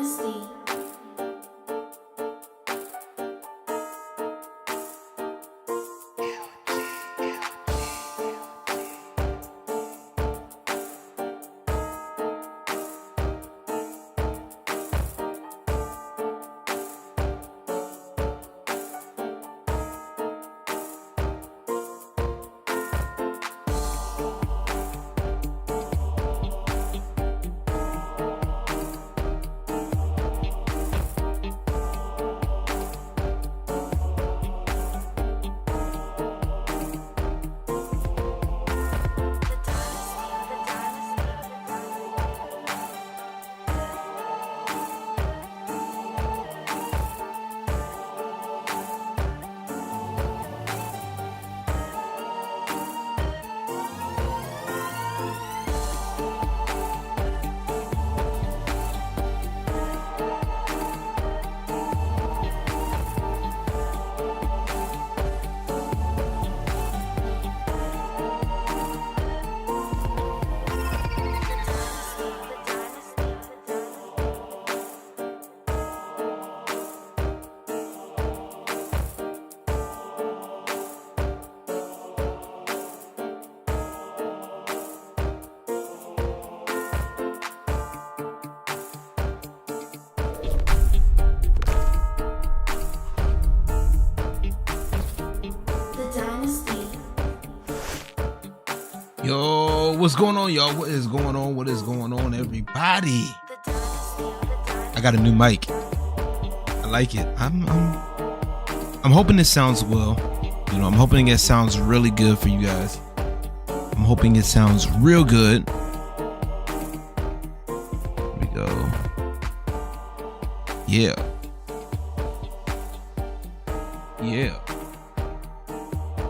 Dynasty. Yo, what's going on, y'all? What is going on? What is going on, everybody? I got a new mic. I like it. I'm hoping this sounds well. You know, I'm hoping it sounds really good for you guys. I'm hoping it sounds real good. Here we go. Yeah. Yeah.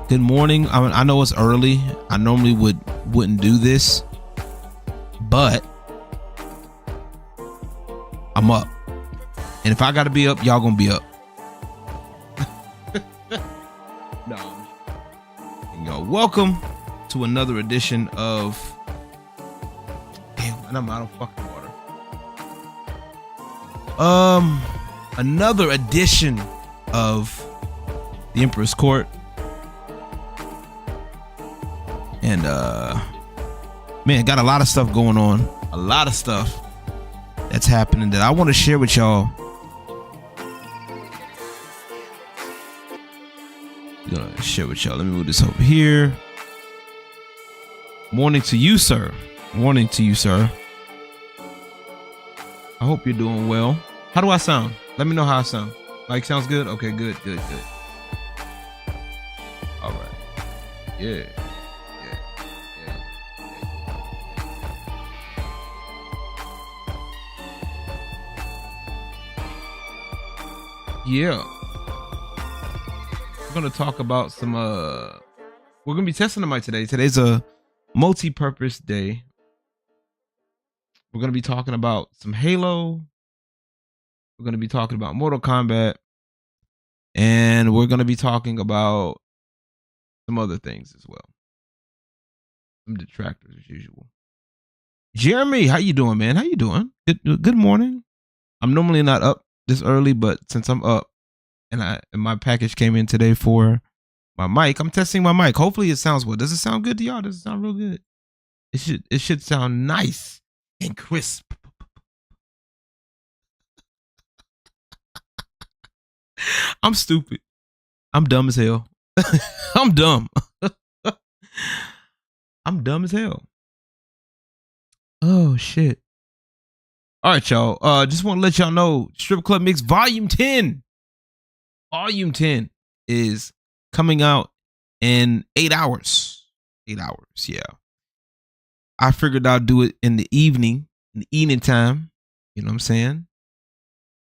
Good morning. I know it's early. I normally wouldn't do this, but I'm up. And if I gotta be up, y'all gonna be up. No. Yo, welcome to another edition of damn, I'm out of fucking water. Another edition of the Emperor's Court. And man, got a lot of stuff going on. A lot of stuff that's happening that I want to share with y'all. Gonna share with y'all. Let me move this over here. Morning to you, sir. Morning to you, sir. I hope you're doing well. How do I sound? Let me know how I sound. Like, sounds good? Okay, good. All right. Yeah. Yeah, we're gonna talk about some we're gonna be testing the mic today. Today's a multi-purpose day. We're gonna be talking about some Halo. We're gonna be talking about Mortal Kombat, and we're gonna be talking about some other things as well. Some detractors as usual. Jeremy, how you doing, man? How you doing? Good morning. I'm normally not up this early, but since I'm up and my package came in today for my mic, I'm testing my mic. Hopefully it sounds well. Does it sound good to y'all? Does it sound real good? It should sound nice and crisp. I'm stupid. I'm dumb as hell. I'm dumb. I'm dumb as hell. Oh shit. All right, y'all. Just want to let y'all know, Strip Club Mix Volume 10. Volume 10 is coming out in 8 hours. 8 hours, yeah. I figured I'd do it in the evening time. You know what I'm saying?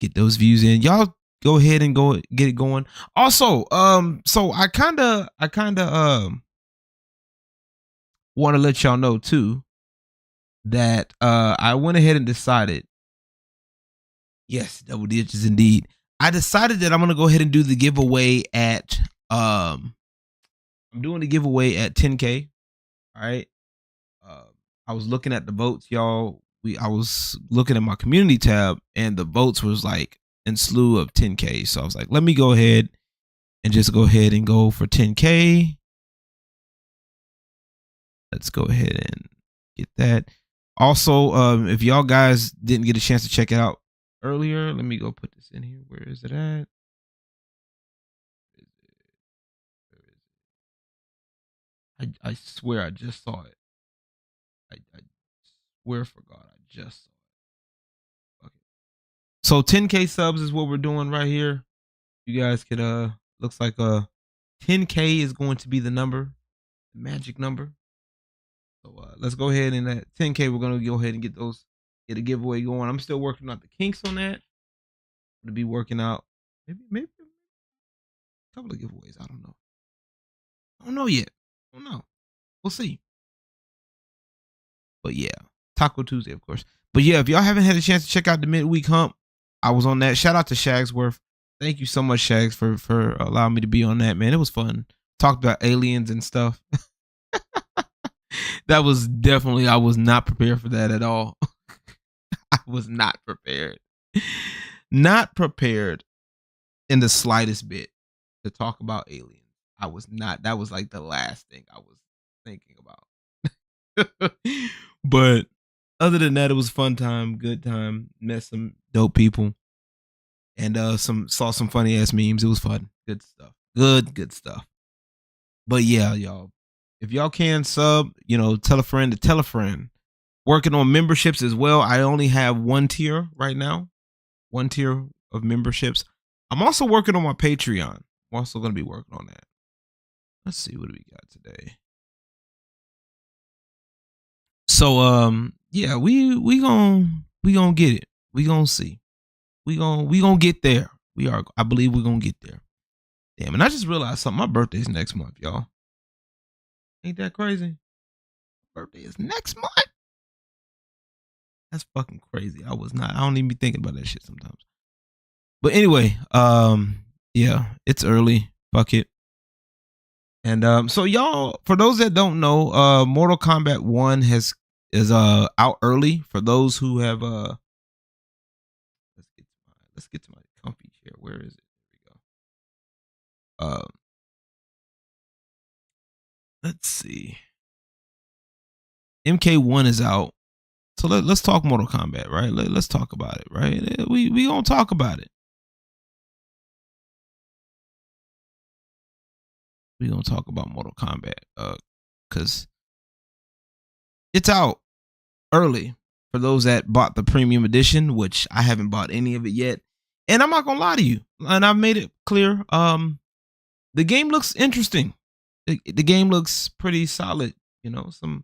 Get those views in. Y'all go ahead and go get it going. Also, so I kinda want to let y'all know too that I went ahead and decided. Yes, double digits indeed. I decided that I'm gonna go ahead and do the giveaway at I'm doing the giveaway at 10K. All right. I was looking at the votes, y'all. I was looking at my community tab and the votes was like in slew of 10K. So I was like, let me go ahead and just go ahead and go for 10K. Let's go ahead and get that. Also, if y'all guys didn't get a chance to check it out earlier, let me go put this in here. Where is it at? I swear I just saw it. I swear for God, I just saw it. Okay. So 10K subs is what we're doing right here. You guys can looks like 10K is going to be the number, the magic number. So let's go ahead and at 10K we're gonna go ahead and get a giveaway going. I'm still working out the kinks on that. I'm gonna be working out maybe a couple of giveaways. I don't know yet. I don't know. We'll see. But yeah, Taco Tuesday, of course. But yeah, if y'all haven't had a chance to check out the midweek hump, I was on that. Shout out to Shagsworth. Thank you so much, Shags, for allowing me to be on that, man. It was fun. Talked about aliens and stuff. That was definitely, I was not prepared for that at all. I was not prepared. Not prepared in the slightest bit to talk about aliens. I was not. That was like the last thing I was thinking about. But other than that, it was fun time, good time. Met some dope people, and saw some funny ass memes. It was fun, good stuff, good stuff. But yeah, y'all, if y'all can sub, tell a friend to tell a friend. Working on memberships as well. I only have one tier right now, one tier of memberships. I'm also working on my Patreon. I'm also going to be working on that. Let's see, what do we got today? So yeah, we gonna get it. We gonna see. We gonna get there. I believe we're gonna get there. Damn, and I just realized something. My birthday's next month, y'all. Ain't that crazy? Birthday is next month. That's fucking crazy. I don't even be thinking about that shit sometimes. But anyway, yeah, it's early. Fuck it. And so y'all, for those that don't know, Mortal Kombat 1 is out early. For those who have let's get to my comfy chair. Where is it? There we go. Let's see. MK1 is out. So let's talk Mortal Kombat, right? Let's talk about it, right? We gonna talk about it. We gonna talk about Mortal Kombat, cause it's out early for those that bought the premium edition, which I haven't bought any of it yet. And I'm not gonna lie to you, and I've made it clear. The game looks interesting. The game looks pretty solid. Some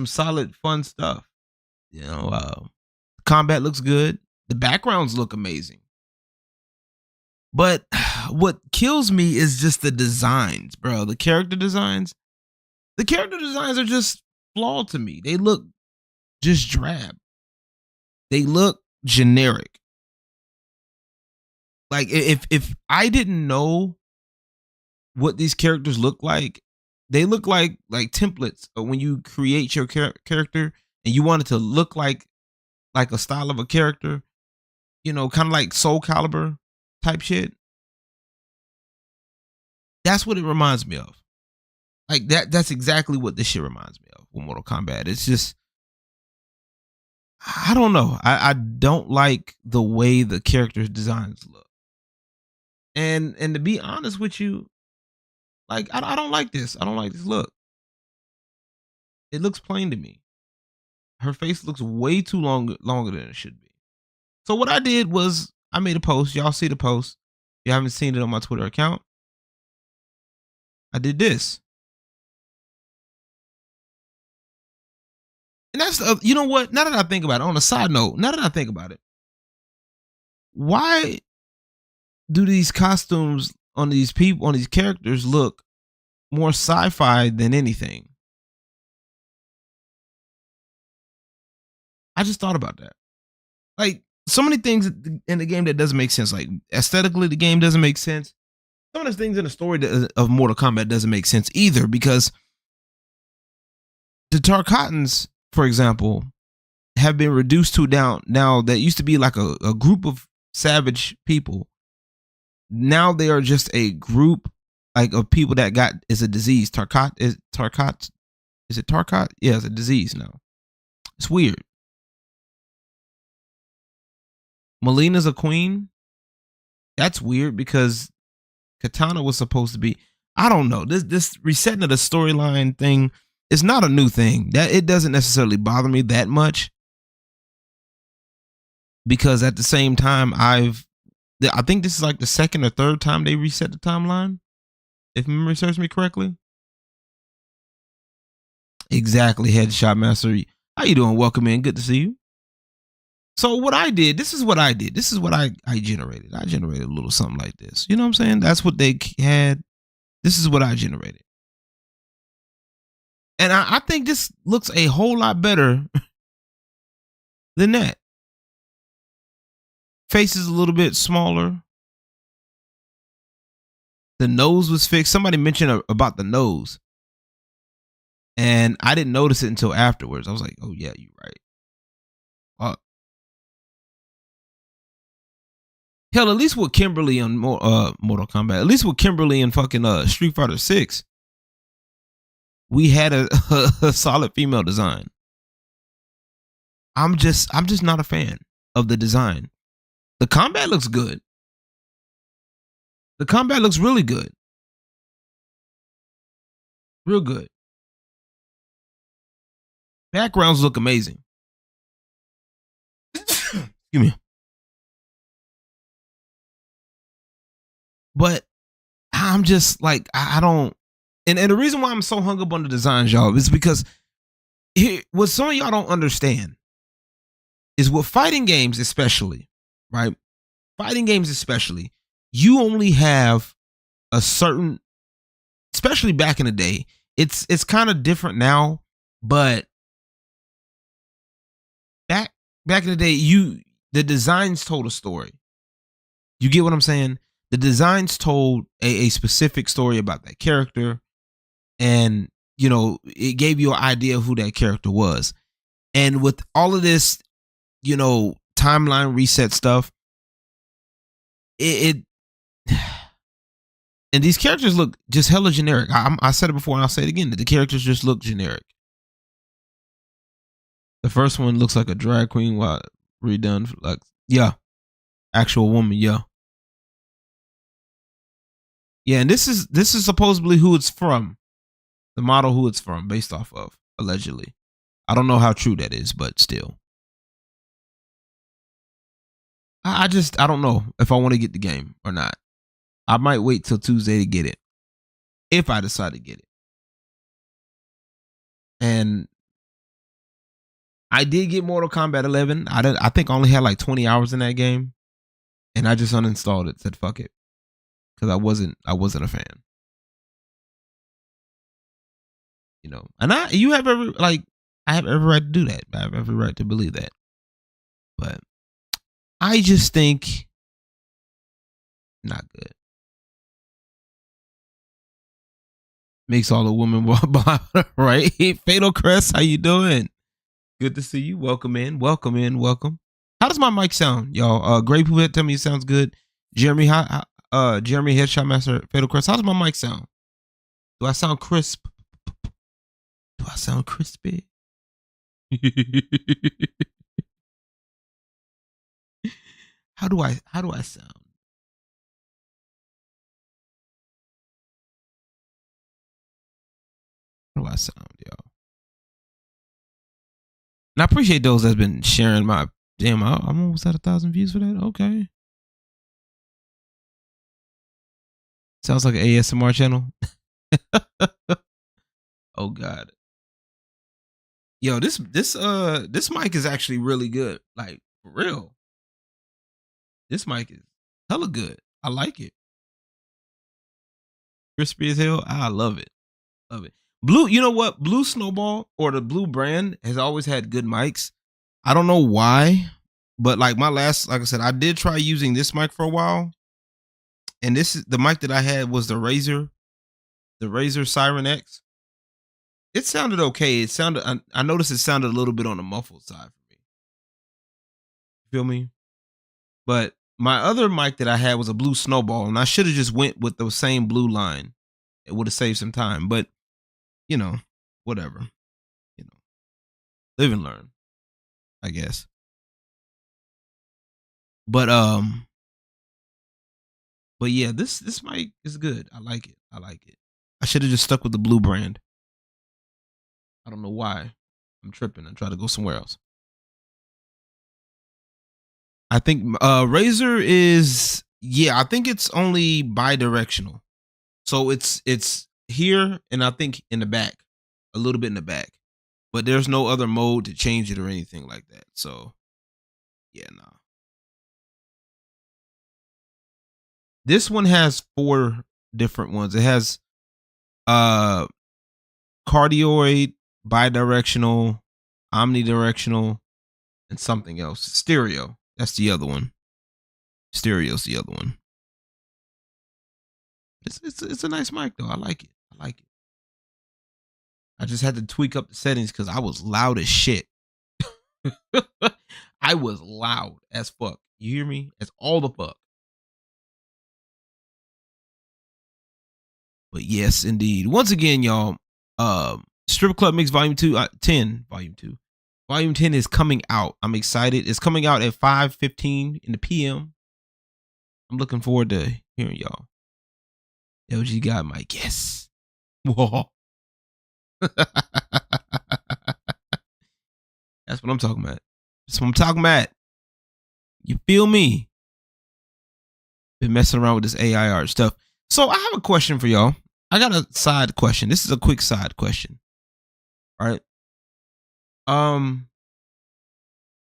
solid fun stuff. Combat looks good. The backgrounds look amazing. But what kills me is just the designs, bro. The character designs. The character designs are just flawed to me. They look just drab. They look generic. Like if I didn't know what these characters look like, they look like templates when you create your character and you want it to look like a style of a character, kind of like Soul Calibur type shit. That's what it reminds me of. Like that's exactly what this shit reminds me of with Mortal Kombat. It's just, I don't know. I don't like the way the characters' designs look. And to be honest with you, like I don't like this. I don't like this look. It looks plain to me. Her face looks way too longer than it should be. So what I did was I made a post. Y'all see the post. If you haven't seen it on my Twitter account, I did this. And that's, you know what? Now that I think about it, on a side note, now that I think about it, why do these costumes on these people, on these characters, look more sci-fi than anything? I just thought about that. Like, so many things in the game that doesn't make sense. Like, aesthetically, the game doesn't make sense. Some of the things in the story of Mortal Kombat doesn't make sense either, because the Tarkatans, for example, have been reduced to down now that used to be like a group of savage people. Now they are just a group like of people that got is a disease. Tarkat is it Tarkat? Yeah, it's a disease now. It's weird. Melina's a queen. That's weird because Katana was supposed to be. I don't know. This resetting of the storyline thing is not a new thing. That it doesn't necessarily bother me that much because at the same time I think this is like the second or third time they reset the timeline, if memory serves me correctly. Exactly, Headshot Master. How you doing? Welcome in. Good to see you. So what I did, this is what I did. This is what I generated. I generated a little something like this. You know what I'm saying? That's what they had. This is what I generated. And I think this looks a whole lot better than that. Face is a little bit smaller. The nose was fixed. Somebody mentioned about the nose. And I didn't notice it until afterwards. I was like, oh yeah, you're right. Hell, at least with Kimberly on Mortal Kombat, at least with Kimberly and fucking Street Fighter 6, we had a solid female design. I'm just not a fan of the design. The combat looks good. The combat looks really good. Real good. Backgrounds look amazing. Excuse me. But I'm just like, I don't. And the reason why I'm so hung up on the designs, y'all, is because what some of y'all don't understand is with fighting games, especially, right? Fighting games, especially, you only have a certain, especially back in the day. It's kind of different now, but back in the day, the designs told a story. You get what I'm saying? The designs told a specific story about that character, and you know, it gave you an idea of who that character was. And with all of this, you know, timeline reset stuff, it and these characters look just hella generic. I said it before and I'll say it again. The characters just look generic. The first one looks like a drag queen while redone, like, yeah, actual woman, yeah. Yeah, and this is supposedly who it's from. The model who it's from, based off of, allegedly. I don't know how true that is, but still. I don't know if I want to get the game or not. I might wait till Tuesday to get it. If I decide to get it. And I did get Mortal Kombat 11. I think I only had like 20 hours in that game. And I just uninstalled it, said fuck it. Because I wasn't a fan. You know, and I have every right to do that. I have every right to believe that. But I just think not good. Makes all the women walk by, right? Fatal Crest, how you doing? Good to see you. Welcome in. Welcome in. Welcome. How does my mic sound, y'all? Great Poupette, tell me it sounds good. Jeremy, Jeremy Headshot Master, Fatal Crest. How does my mic sound? Do I sound crisp? Do I sound crispy? How do I sound? How do I sound, y'all? And I appreciate those that's been sharing my damn. I'm almost at 1,000 views for that. Okay. Sounds like an ASMR channel. Oh God. Yo, this mic is actually really good. Like, for real. This mic is hella good. I like it. Crispy as hell. I love it. Love it. Blue, you know what? Blue Snowball, or the Blue brand, has always had good mics. I don't know why, but like I said, I did try using this mic for a while. And this is the mic that I had was the Razer Siren X. It sounded okay. I noticed it sounded a little bit on the muffled side for me. feel me? But my other mic that I had was a blue snowball, and I should have just went with the same blue line. It would have saved some time, but you know, whatever. You know, live and learn, I guess. But yeah, this mic is good. I like it. I like it. I should have just stuck with the blue brand. I don't know why. I'm tripping and try to go somewhere else. I think Razer is, yeah, I think it's only bi-directional. So it's here and I think in the back, a little bit in the back. But there's no other mode to change it or anything like that. So yeah, no. This one has 4 different ones. It has cardioid, bidirectional, omnidirectional, and something else. Stereo. That's the other one. Stereo's the other one. It's a nice mic though. I like it. I like it. I just had to tweak up the settings because I was loud as shit. I was loud as fuck. You hear me? As all the fuck. But yes, indeed. Once again, y'all, Strip Club Mix Volume 2, 10, Volume 2. Volume 10 is coming out. I'm excited. It's coming out at 5:15 in the PM. I'm looking forward to hearing y'all. LG got my guess. Whoa. That's what I'm talking about. That's what I'm talking about. You feel me? Been messing around with this AI art stuff. So I have a question for y'all. I got a side question. This is a quick side question. All right.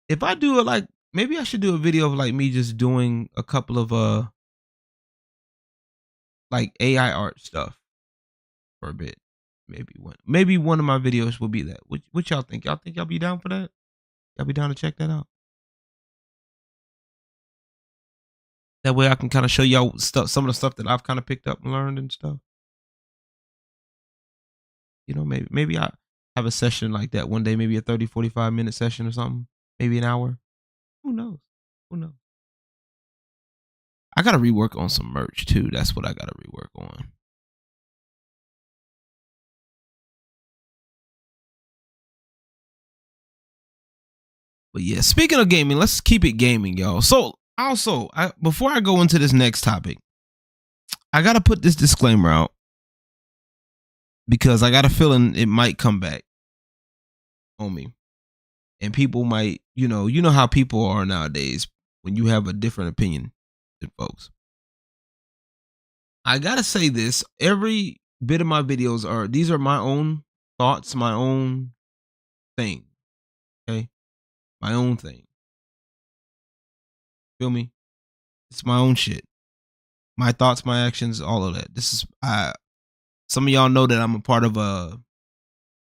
If I do it like, maybe I should do a video of like me just doing a couple of like AI art stuff for a bit. Maybe one of my videos will be that. What y'all think? Y'all think y'all be down for that? Y'all be down to check that out? That way I can kind of show y'all stuff, some of the stuff that I've kind of picked up and learned and stuff. You know, maybe I have a session like that one day, maybe a 30, 45 minute session or something, maybe an hour. Who knows? Who knows? I got to rework on some merch too. That's what I got to rework on. But yeah, speaking of gaming, let's keep it gaming, y'all. So also, before I go into this next topic, I got to put this disclaimer out because I got a feeling it might come back on me. And people might, you know how people are nowadays when you have a different opinion than folks. I got to say this, every bit of my videos these are my own thoughts, my own thing. Okay? My own thing. Feel me? It's my own shit. My thoughts, my actions, all of that. This is some of y'all know that I'm a part of a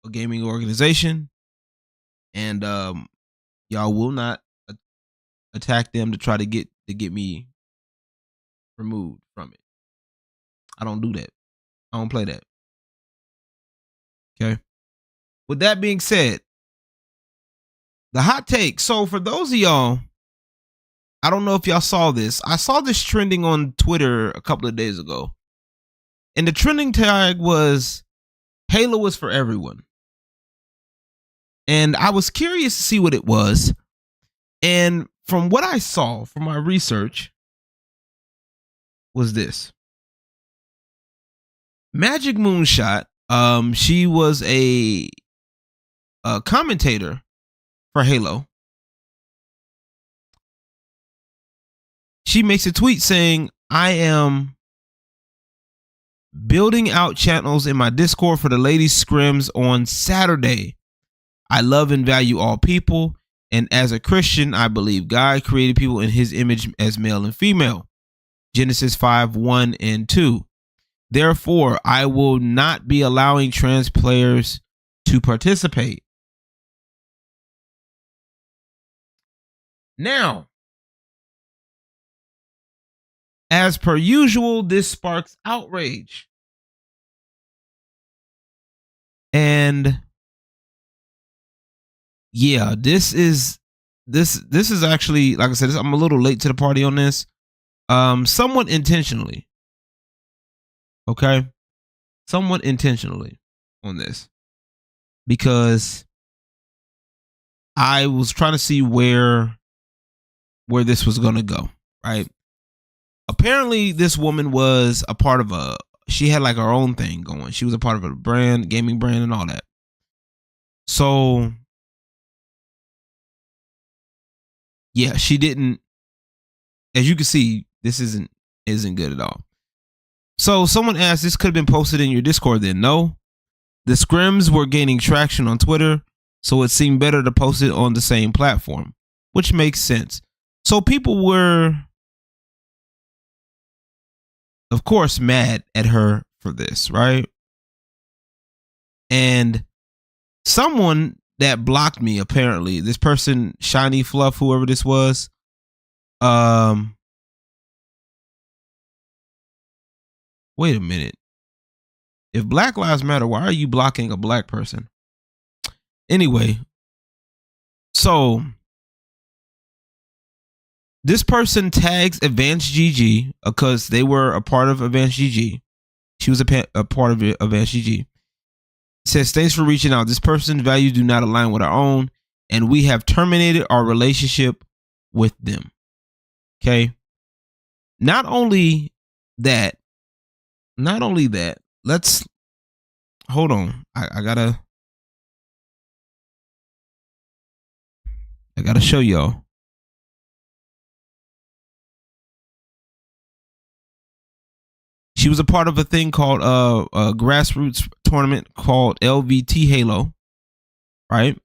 gaming organization, and y'all will not attack them to try to get me removed from it. I don't do that. I don't play that. Okay. With that being said, the hot take. So for those of y'all, I don't know if y'all saw this. I saw this trending on Twitter a couple of days ago. And the trending tag was Halo is for everyone. And I was curious to see what it was. And from what I saw from my research was this. Magic Moonshot, she was a commentator for Halo. She makes a tweet saying, I am building out channels in my Discord for the ladies scrims on Saturday. I love and value all people. And as a Christian, I believe God created people in his image as male and female. Genesis 5:1 and 2. Therefore, I will not be allowing trans players to participate. Now, as per usual, this sparks outrage. And yeah, this is this is actually, like I said, I'm a little late to the party on this. Somewhat intentionally. Okay? Somewhat intentionally on this. Because I was trying to see where this was going to go, right? Apparently this woman was a part of she had like her own thing going. She was a part of a brand, gaming brand and all that. So yeah, she didn't, as you can see, this isn't good at all. So someone asked, this could have been posted in your Discord then. No. The scrims were gaining traction on Twitter, so it seemed better to post it on the same platform, which makes sense. So people were, of course, mad at her for this, right? And someone that blocked me, apparently, this person, Shiny Fluff, whoever this was, wait a minute. If Black Lives Matter, why are you blocking a black person? Anyway, so this person tags Advanced GG because they were a part of Advanced GG. She was a part of Advanced GG. Says, thanks for reaching out. This person's values do not align with our own, and we have terminated our relationship with them. Okay. Not only that, let's hold on. I gotta show y'all. She was a part of a thing called a grassroots tournament called LVT Halo, right?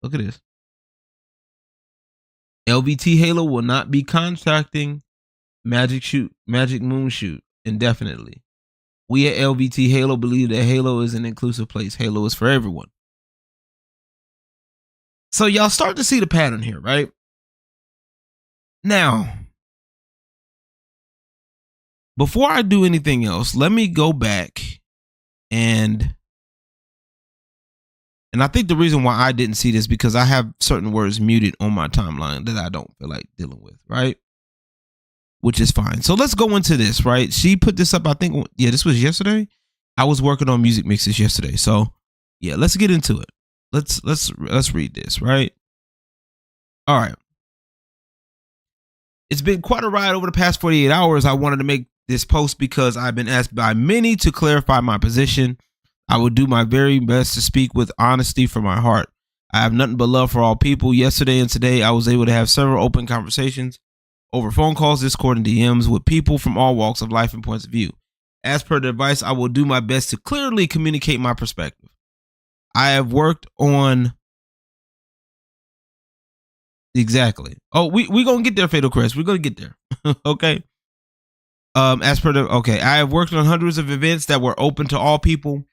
Look at this. LVT Halo will not be contracting Magic Moon Shoot indefinitely. We at LVT Halo believe that Halo is an inclusive place. Halo is for everyone. So y'all start to see the pattern here, right? Now, before I do anything else, let me go back and I think the reason why I didn't see this because I have certain words muted on my timeline that I don't feel like dealing with, right? Which is fine. So let's go into this, right? She put this up, I think, yeah, this was yesterday. I was working on music mixes yesterday. So yeah, let's get into it. Let's read this, right? All right. It's been quite a ride over the past 48 hours. I wanted to make this post because I've been asked by many to clarify my position. I will do my very best to speak with honesty from my heart. I have nothing but love for all people. Yesterday and today, I was able to have several open conversations over phone calls, Discord, and DMs with people from all walks of life and points of view. As per the advice, I will do my best to clearly communicate my perspective. I have worked on... Exactly. Oh, we gonna get there, Fatal Crest. We're gonna get there. Okay. Okay, I have worked on hundreds of events that were open to all people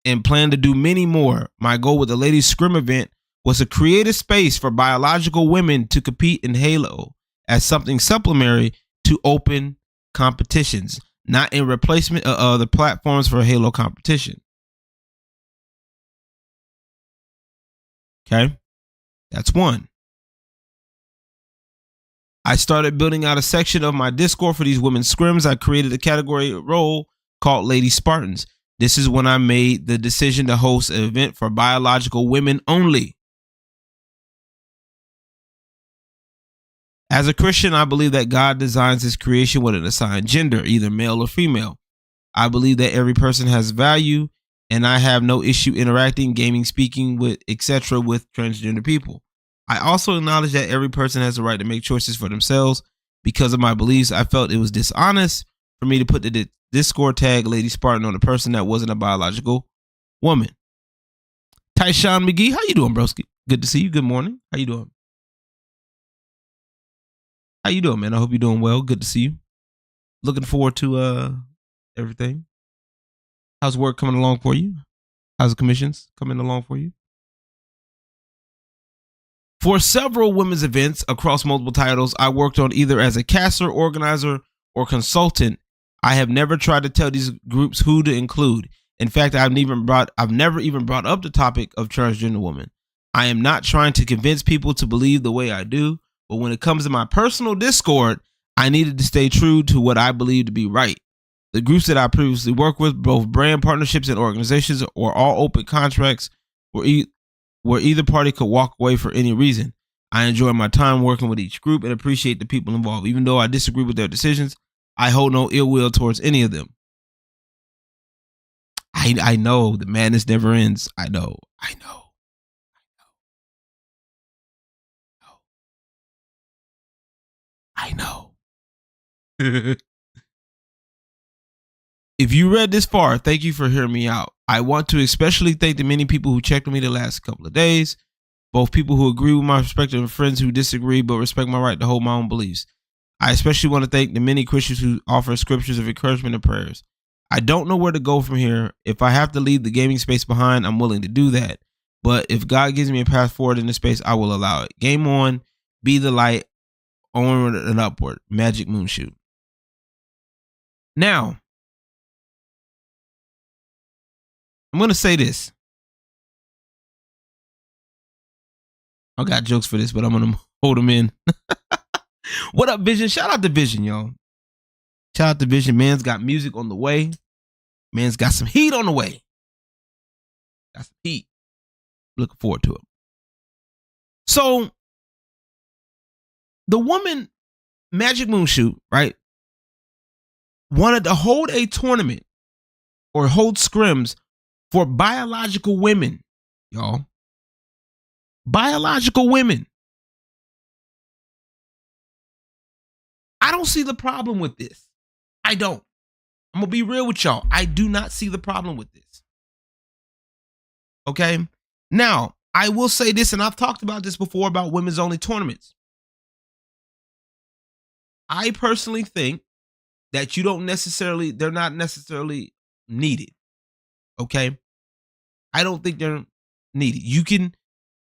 and plan to do many more. My goal with the Ladies Scrim event was to create a space for biological women to compete in Halo as something supplementary to open competitions, not in replacement of other platforms for Halo competition. Okay, that's one. I started building out a section of my Discord for these women's scrims. I created a category role called Lady Spartans. This is when I made the decision to host an event for biological women only. As a Christian, I believe that God designs his creation with an assigned gender, either male or female. I believe that every person has value, and I have no issue interacting, gaming, speaking with, etc. with transgender people. I also acknowledge that every person has the right to make choices for themselves. Because of my beliefs, I felt it was dishonest for me to put the Discord tag Lady Spartan on a person that wasn't a biological woman. Tyshawn McGee, how you doing, broski? Good to see you. Good morning. How you doing? How you doing, man? I hope you're doing well. Good to see you. Looking forward to everything. How's work coming along for you? How's the commissions coming along for you? For several women's events across multiple titles, I worked on either as a caster, organizer, or consultant. I have never tried to tell these groups who to include. In fact, I've never even brought up the topic of transgender women. I am not trying to convince people to believe the way I do, but when it comes to my personal Discord, I needed to stay true to what I believe to be right. The groups that I previously worked with, both brand partnerships and organizations, were all open contracts where either party could walk away for any reason. I enjoy my time working with each group and appreciate the people involved. Even though I disagree with their decisions, I hold no ill will towards any of them. I know the madness never ends. I know. If you read this far, thank you for hearing me out. I want to especially thank the many people who checked with me the last couple of days, both people who agree with my perspective and friends who disagree but respect my right to hold my own beliefs. I especially want to thank the many Christians who offer scriptures of encouragement and prayers. I don't know where to go from here. If I have to leave the gaming space behind, I'm willing to do that. But if God gives me a path forward in this space, I will allow it. Game on, be the light, onward and upward. Magic Moonshoot. Now, I'm going to say this. I got jokes for this, but I'm going to hold them in. What up, Vision? Shout out to Vision, y'all. Shout out to Vision. Man's got music on the way. Man's got some heat on the way. Got some heat. Looking forward to it. So, the woman, Magic Moonshoot, right, wanted to hold a tournament or hold scrims for biological women, y'all. Biological women. I don't see the problem with this. I don't. I'm going to be real with y'all. I do not see the problem with this. Okay? Now, I will say this, and I've talked about this before about women's only tournaments. I personally think that they're not necessarily needed. Okay? I don't think they're needed. You can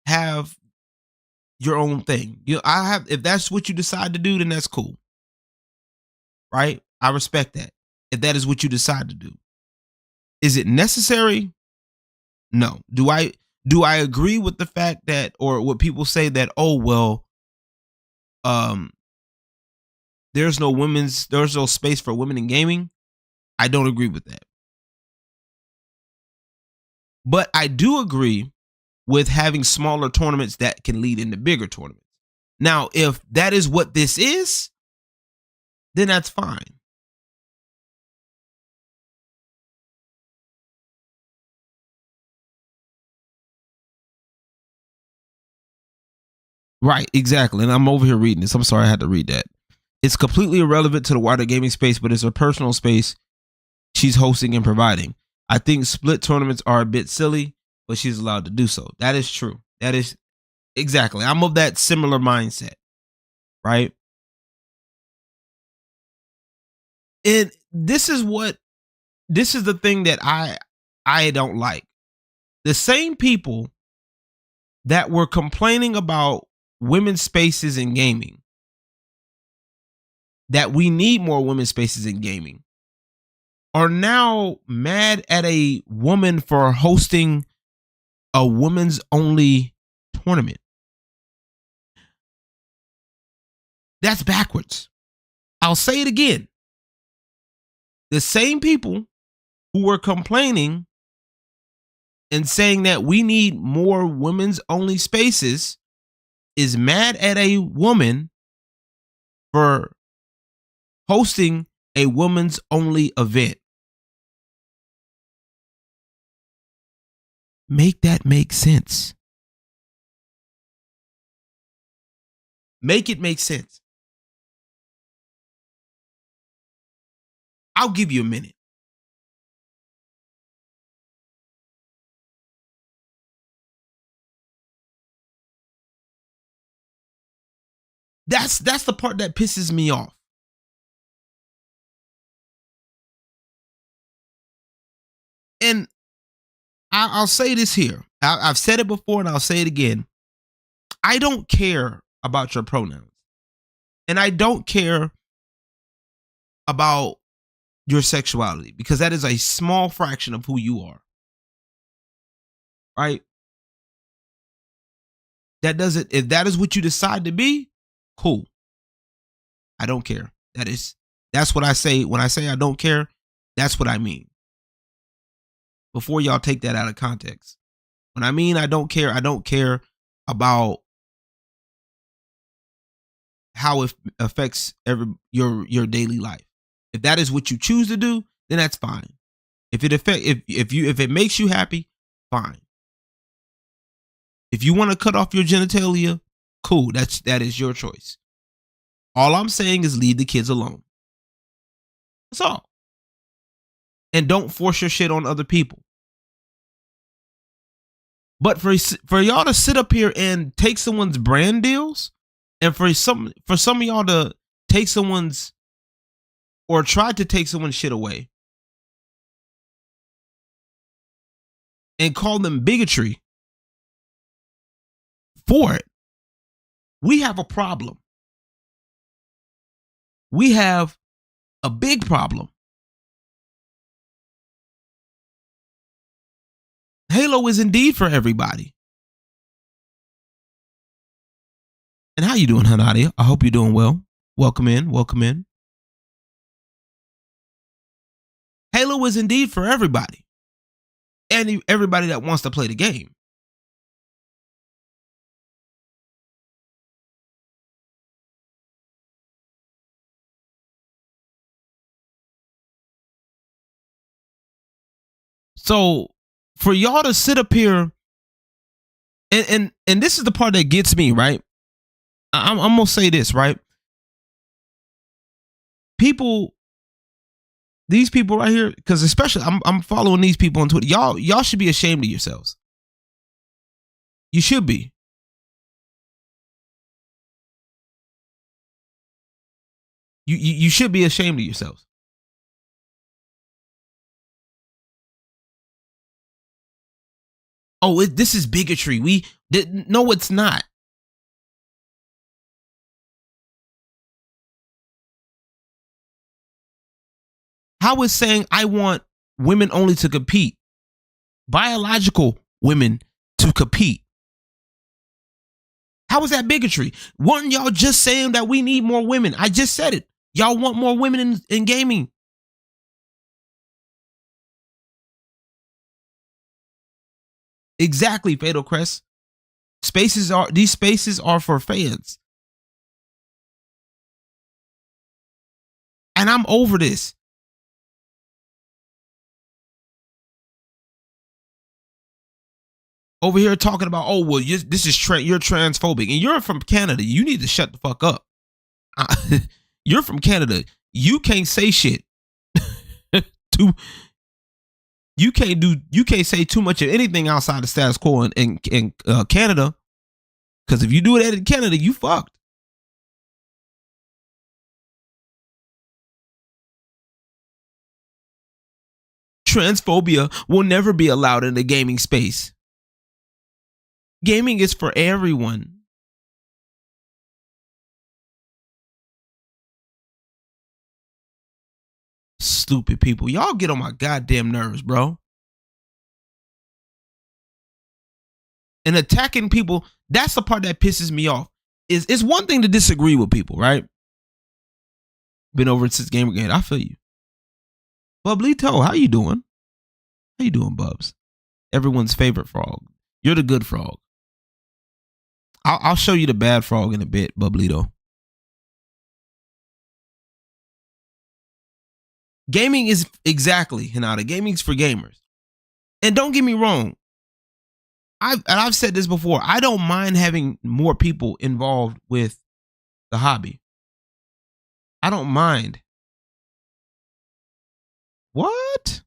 have your own thing. If that's what you decide to do, then that's cool. Right? I respect that. If that is what you decide to do. Is it necessary? No. Do I agree with the fact that, or what people say that, oh well, there's no space for women in gaming? I don't agree with that. But I do agree with having smaller tournaments that can lead into bigger tournaments. Now, if that is what this is, then that's fine. Right, exactly. And I'm over here reading this. I'm sorry I had to read that. It's completely irrelevant to the wider gaming space, but it's a personal space she's hosting and providing. I think split tournaments are a bit silly, but she's allowed to do so. That is true. That is exactly. I'm of that similar mindset, right? And this is the thing that I don't like. The same people that were complaining about women's spaces in gaming, that we need more women's spaces in gaming, are now mad at a woman for hosting a women's only tournament. That's backwards. I'll say it again. The same people who were complaining and saying that we need more women's only spaces is mad at a woman for hosting a women's only event. Make that make sense. Make it make sense. I'll give you a minute. That's the part that pisses me off. And I'll say this here. I've said it before and I'll say it again. I don't care about your pronouns. And I don't care about your sexuality, because that is a small fraction of who you are. Right? If that is what you decide to be, cool. I don't care. That's what I say. When I say I don't care, that's what I mean. Before y'all take that out of context. When I mean I don't care about how it affects your daily life. If that is what you choose to do, then that's fine. If it makes you happy, fine. If you want to cut off your genitalia, cool. That is your choice. All I'm saying is leave the kids alone. That's all. And don't force your shit on other people. But for y'all to sit up here and take someone's brand deals, and for some of y'all to take someone's or try to take someone's shit away and call them bigotry for it, we have a problem. We have a big problem. Halo is indeed for everybody. And how you doing, Hanadia? I hope you're doing well. Welcome in. Welcome in. Halo is indeed for everybody. And everybody that wants to play the game. So for y'all to sit up here and this is the part that gets me, right? I'm gonna say this, right? These people right here, because especially I'm following these people on Twitter. Y'all should be ashamed of yourselves. You should be. You should be ashamed of yourselves. Oh, this is bigotry. No, it's not. How is saying I want women only to compete, biological women to compete? How is that bigotry? Weren't y'all just saying that we need more women? I just said it. Y'all want more women in gaming. Exactly, Fatal Crest. These spaces are for fans. And I'm over this. Over here talking about, oh, well, you're transphobic. And you're from Canada. You need to shut the fuck up. You're from Canada. You can't say shit. You can't say too much of anything outside the status quo in Canada. Because if you do that in Canada, you fucked. Transphobia will never be allowed in the gaming space. Gaming is for everyone. Stupid people. Y'all get on my goddamn nerves, bro. And attacking people, that's the part that pisses me off. It's one thing to disagree with people, right? Been over it since Gamergate. I feel you. Bublito, how you doing? How you doing, Bubs? Everyone's favorite frog. You're the good frog. I'll show you the bad frog in a bit, Bublito. Gaming is exactly, Hinata. Gaming's for gamers. And don't get me wrong. I've said this before. I don't mind having more people involved with the hobby. I don't mind. What?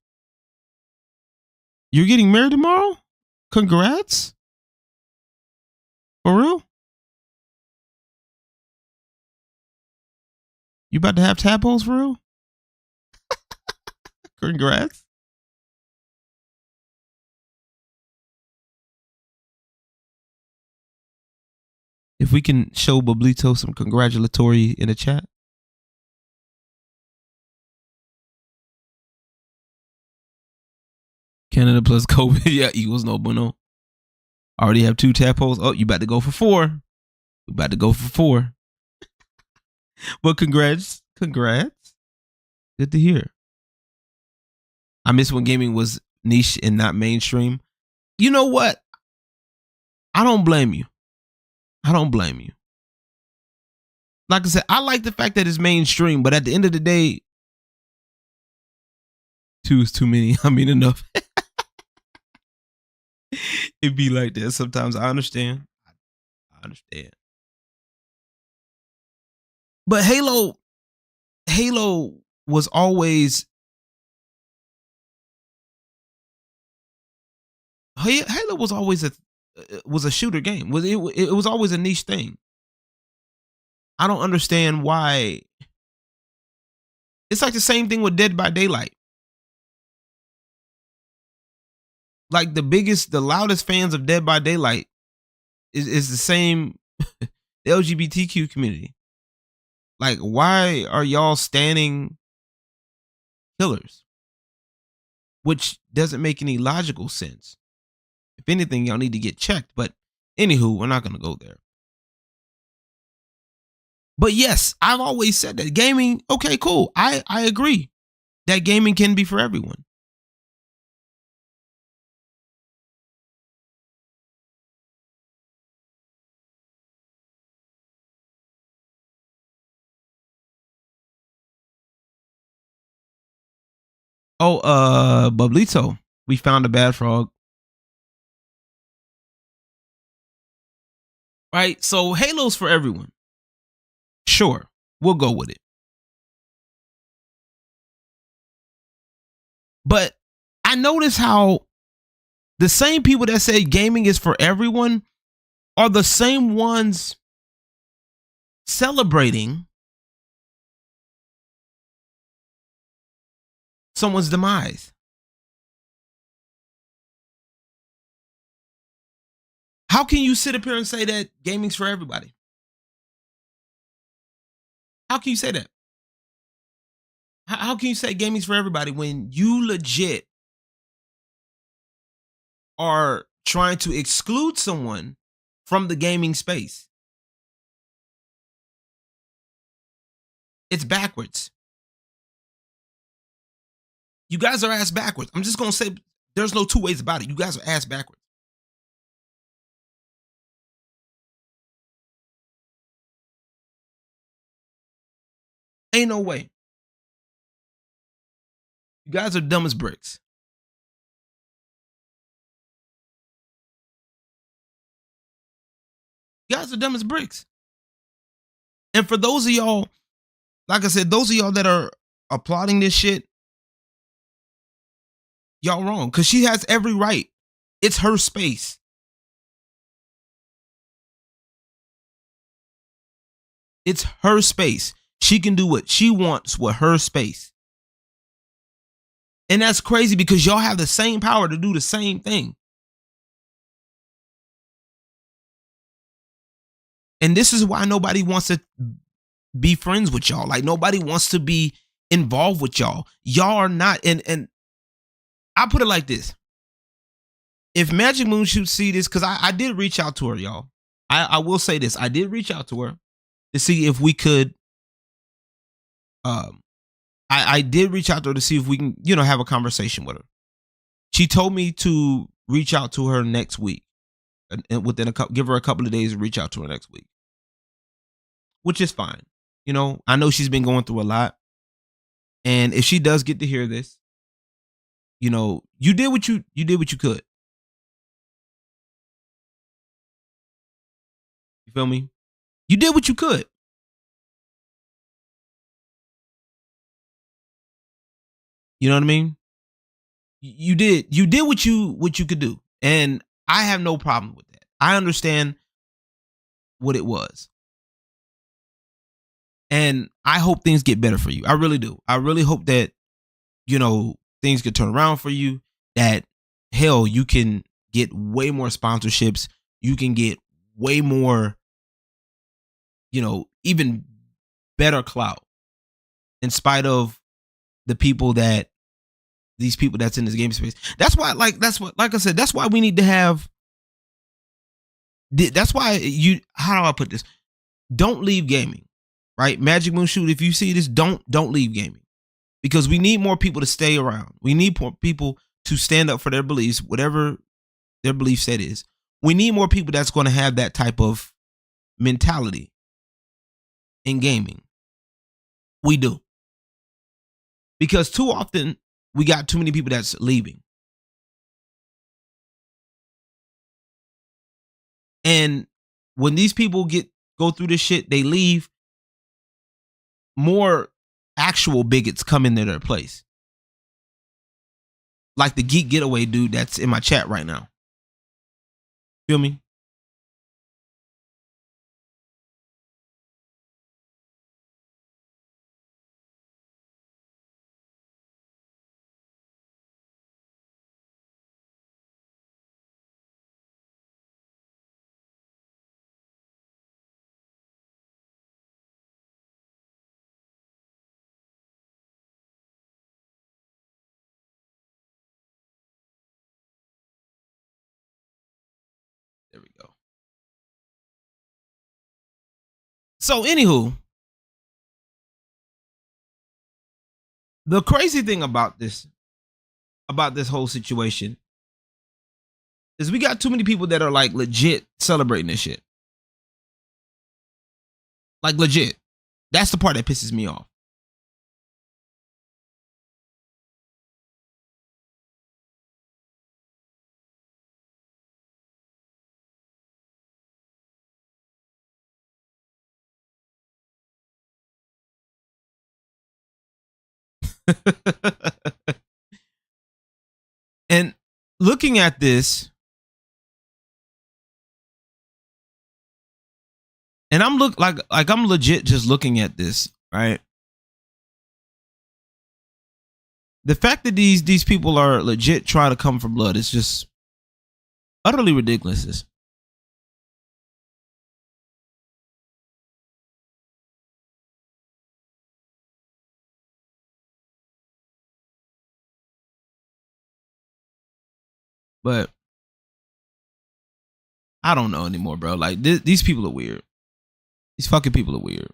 You're getting married tomorrow? Congrats. For real? You about to have tadpoles for real? Congrats. If we can show Bublito some congratulatory in the chat. Canada plus COVID. Yeah, Eagles no bueno. Already have 2 tadpoles. Oh, you about to go for 4. We about to go for 4. Well, congrats. Good to hear. I miss when gaming was niche and not mainstream. You know what? I don't blame you. Like I said, I like the fact that it's mainstream, but at the end of the day, 2 is too many. I mean, enough. It be like that sometimes. I understand. But Halo was always a shooter game. It was always a niche thing. I don't understand why. It's like the same thing with Dead by Daylight. Like the loudest fans of Dead by Daylight is the same the LGBTQ community. Like, why are y'all standing killers? Which doesn't make any logical sense. If anything, y'all need to get checked. But anywho, we're not going to go there. But yes, I've always said that gaming, okay, cool. I agree that gaming can be for everyone. Oh, Bublito, we found a bad frog. Right, so Halo's for everyone. Sure, we'll go with it. But I notice how the same people that say gaming is for everyone are the same ones celebrating someone's demise. How can you sit up here and say that gaming's for everybody? How can you say that? How can you say gaming's for everybody when you legit are trying to exclude someone from the gaming space? It's backwards. You guys are ass backwards. I'm just going to say there's no 2 ways about it. You guys are ass backwards. Ain't no way. You guys are dumb as bricks. You guys are dumb as bricks. And for those of y'all, like I said, those of y'all that are applauding this shit, y'all wrong. Because she has every right. It's her space. It's her space. She can do what she wants with her space. And that's crazy because y'all have the same power to do the same thing. And this is why nobody wants to be friends with y'all. Like, nobody wants to be involved with y'all. Y'all are not. And I put it like this. If Magic Moon should see this, because I did reach out to her, y'all. I will say this. I did reach out to her to see if we could. I did reach out to her to see if we can, have a conversation with her. She told me to reach out to her next week. And give her a couple of days to reach out to her next week. Which is fine. I know she's been going through a lot. And if she does get to hear this, you did what you could. You feel me? You did what you could. You know what I mean? You did what you could do. And I have no problem with that. I understand what it was. And I hope things get better for you. I really do. I really hope that, things could turn around for you. That, hell, you can get way more sponsorships. You can get way more, even better clout. In spite of the people these people that's in this game space. That's why, like I said, that's why we need to have That's why how do I put this? Don't leave gaming, right? Magic Moon Shoot, if you see this, don't leave gaming, because we need more people to stay around. We need more people to stand up for their beliefs, whatever their belief set is. We need more people that's going to have that type of mentality in gaming. We do. Because too often we got too many people that's leaving. And when these people go through this shit, they leave, more actual bigots come into their place. Like the Geek Getaway dude that's in my chat right now. Feel me? There we go. So, anywho, the crazy thing about this whole situation is we got too many people that are like legit celebrating this shit. Like legit. That's the part that pisses me off. And looking at this, and I'm I'm legit just looking at this, right? The fact that these people are legit trying to come for blood is just utterly ridiculous. But I don't know anymore, bro. Like these people are weird. These fucking people are weird.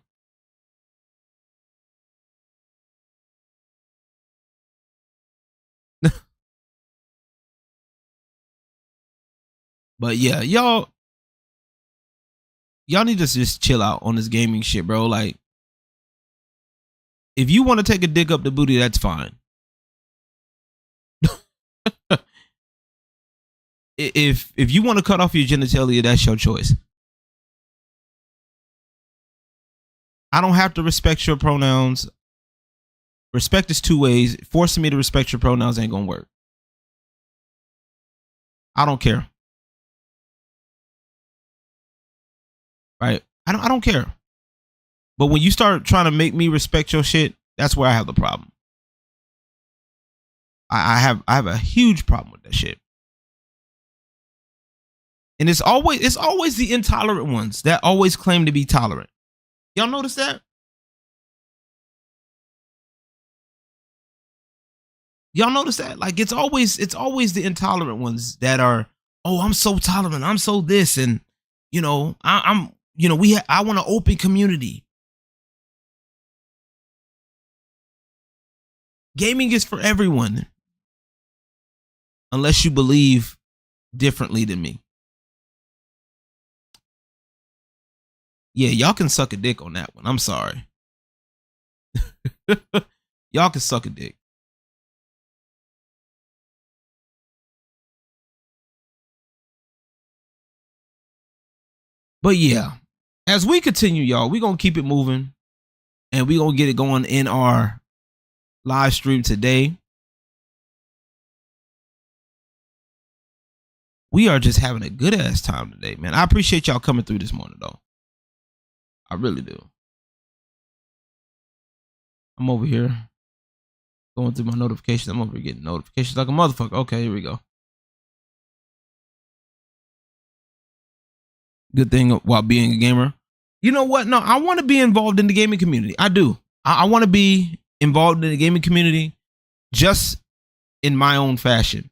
But yeah, y'all need to just chill out on this gaming shit, bro. Like, if you want to take a dick up the booty, that's fine. If you want to cut off your genitalia, that's your choice. I don't have to respect your pronouns. Respect is two ways. Forcing me to respect your pronouns ain't gonna work. I don't care. Right? I don't care. But when you start trying to make me respect your shit, that's where I have the problem. I have a huge problem with that shit. And it's always the intolerant ones that always claim to be tolerant. Y'all notice that? Y'all notice that? Like it's always the intolerant ones that are, oh, I'm so tolerant, I'm so this, and you know, I'm you know, I want an open community. Gaming is for everyone. Unless you believe differently than me. Yeah, y'all can suck a dick on that one. I'm sorry. Y'all can suck a dick. But yeah, as we continue, y'all, we're going to keep it moving. And we're going to get it going in our live stream today. We are just having a good ass time today, man. I appreciate y'all coming through this morning, though. I really do. I'm over here going through my notifications. I'm over here getting notifications like a motherfucker. Okay, here we go. Good thing while being a gamer. You know what? No, I want to be involved in the gaming community. I do. I want to be involved in the gaming community just in my own fashion.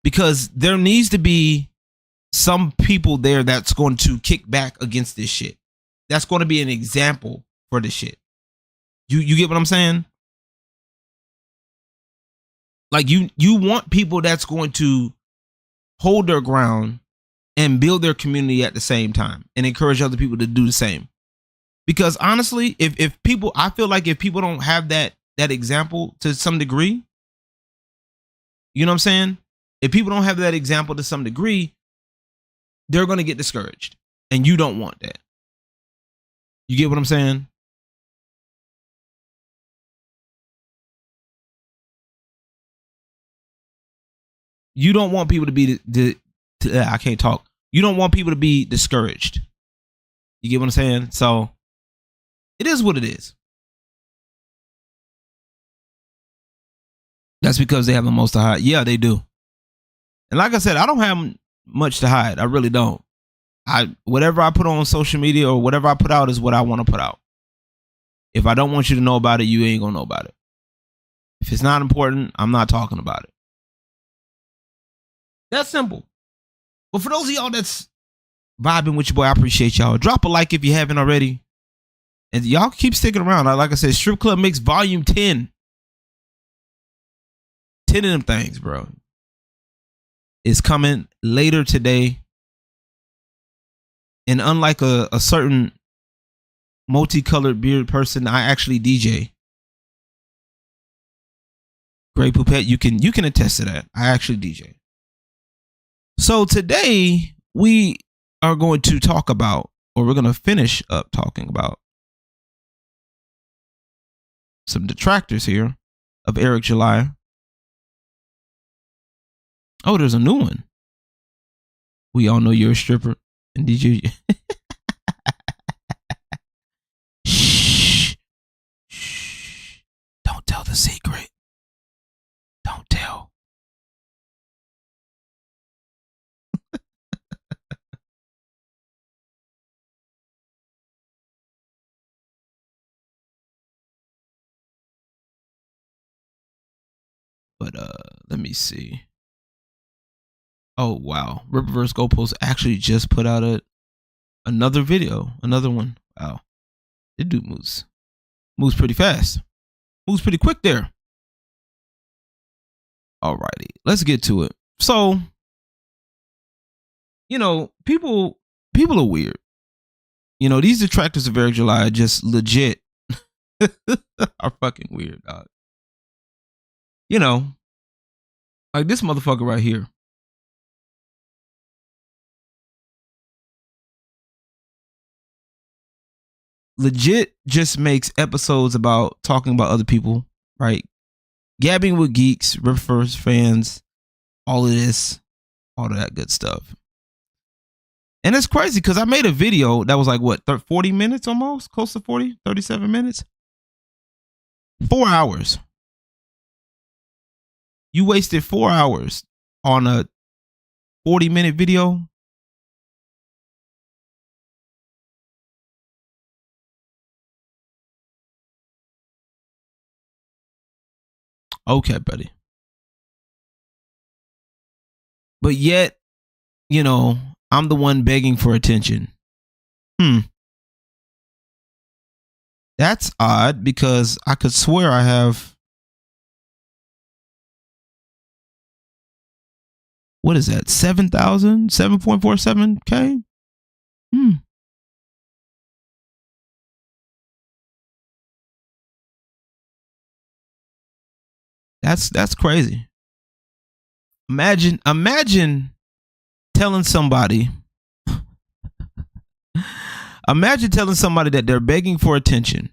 Because there needs to be some people there that's going to kick back against this shit. That's going to be an example for this shit. You get what I'm saying? Like you want people that's going to hold their ground and build their community at the same time and encourage other people to do the same. Because honestly, if people, I feel like if people don't have that example to some degree, you know what I'm saying? If people don't have that example to some degree, they're going to get discouraged, and you don't want that. You get what I'm saying? You don't want people to be I can't talk. You don't want people to be discouraged. You get what I'm saying? So it is what it is. That's because they have the most to hide. Yeah, they do. And like I said, I don't have much to hide. I really don't. Whatever I put on social media or whatever I put out is what I want to put out. If I don't want you to know about it, you ain't gonna know about it. If it's not important, I'm not talking about it. That's simple. But for those of y'all that's vibing with your boy, I appreciate y'all. Drop a like if you haven't already. And y'all keep sticking around. Like I said, Strip Club Mix Volume 10. 10 of them things, bro. Is coming later today. And unlike a certain multicolored beard person, I actually DJ. Gray Poupette, you can attest to that. I actually DJ. So today we are going to talk about, or we're going to finish up talking about some detractors here of Eric July. Oh, there's a new one. We all know you're a stripper and DJ. Shh. Shh. Don't tell the secret. Don't tell. But let me see. Oh wow, Rippaverse Goalpost actually just put out another video, another one. Wow, it dude moves pretty fast, moves pretty quick there. Alrighty, let's get to it. So, you know, people are weird. You know, these detractors of Eric July are just legit are fucking weird, dog. You know, like this motherfucker right here. Legit just makes episodes about talking about other people, right? Gabbing with geeks, Rippaverse fans, all of this, all of that good stuff. And it's crazy because I made a video that was like, what, 40 minutes almost? Close to 40, 37 minutes? 4 hours. You wasted 4 hours on a 40-minute video? Okay, buddy. But yet, you know, I'm the one begging for attention. That's odd because I could swear I have, what is that? 7,000? 7.47K? That's crazy. Imagine telling somebody that they're begging for attention,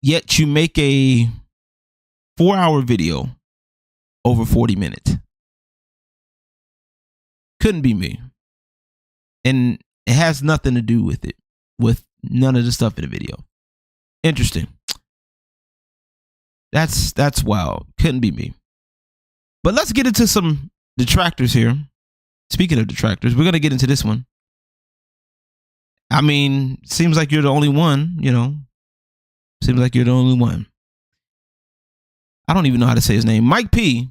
yet you make a 4-hour video over 40 minutes. Couldn't be me. And it has nothing to do with it, with none of the stuff in the video. Interesting. That's wild. Couldn't be me. But let's get into some detractors here. Speaking of detractors, we're going to get into this one. I mean, seems like you're the only one, you know. Seems like you're the only one. I don't even know how to say his name. Mike P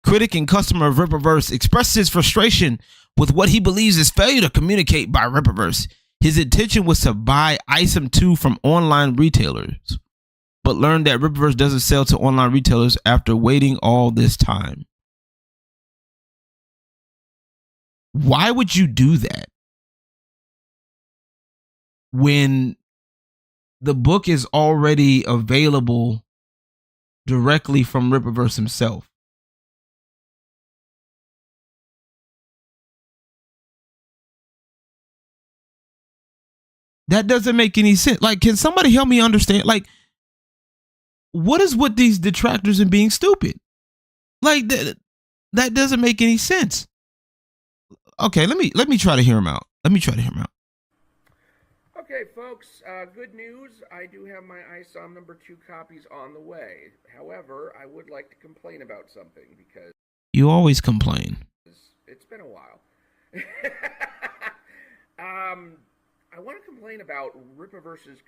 critic and customer of Rippaverse, expresses his frustration with what he believes is failure to communicate by Rippaverse. His intention was to buy ISOM 2 from online retailers, but learned that Rippaverse doesn't sell to online retailers after waiting all this time. Why would you do that when the book is already available directly from Rippaverse himself? That doesn't make any sense. Like, can somebody help me understand? Like, what is with these detractors and being stupid? Like, that doesn't make any sense. Okay, let me try to hear him out. Okay, folks, good news. I do have my ISOM number 2 copies on the way. However, I would like to complain about something because... You always complain. It's been a while. I want to complain about Rippaverse's...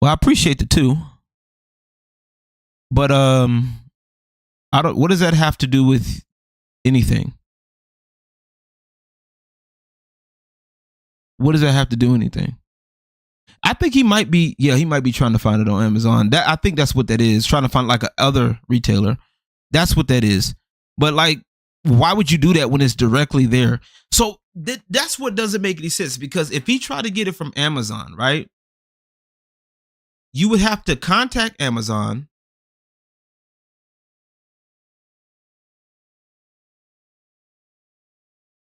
Well, I appreciate the 2. But, what does that have to do with anything? What does that have to do anything? I think he might be trying to find it on Amazon. I think that's what that is. Trying to find like a other retailer. That's what that is. But like, why would you do that when it's directly there? So that's what doesn't make any sense, because if he tried to get it from Amazon, right? You would have to contact Amazon.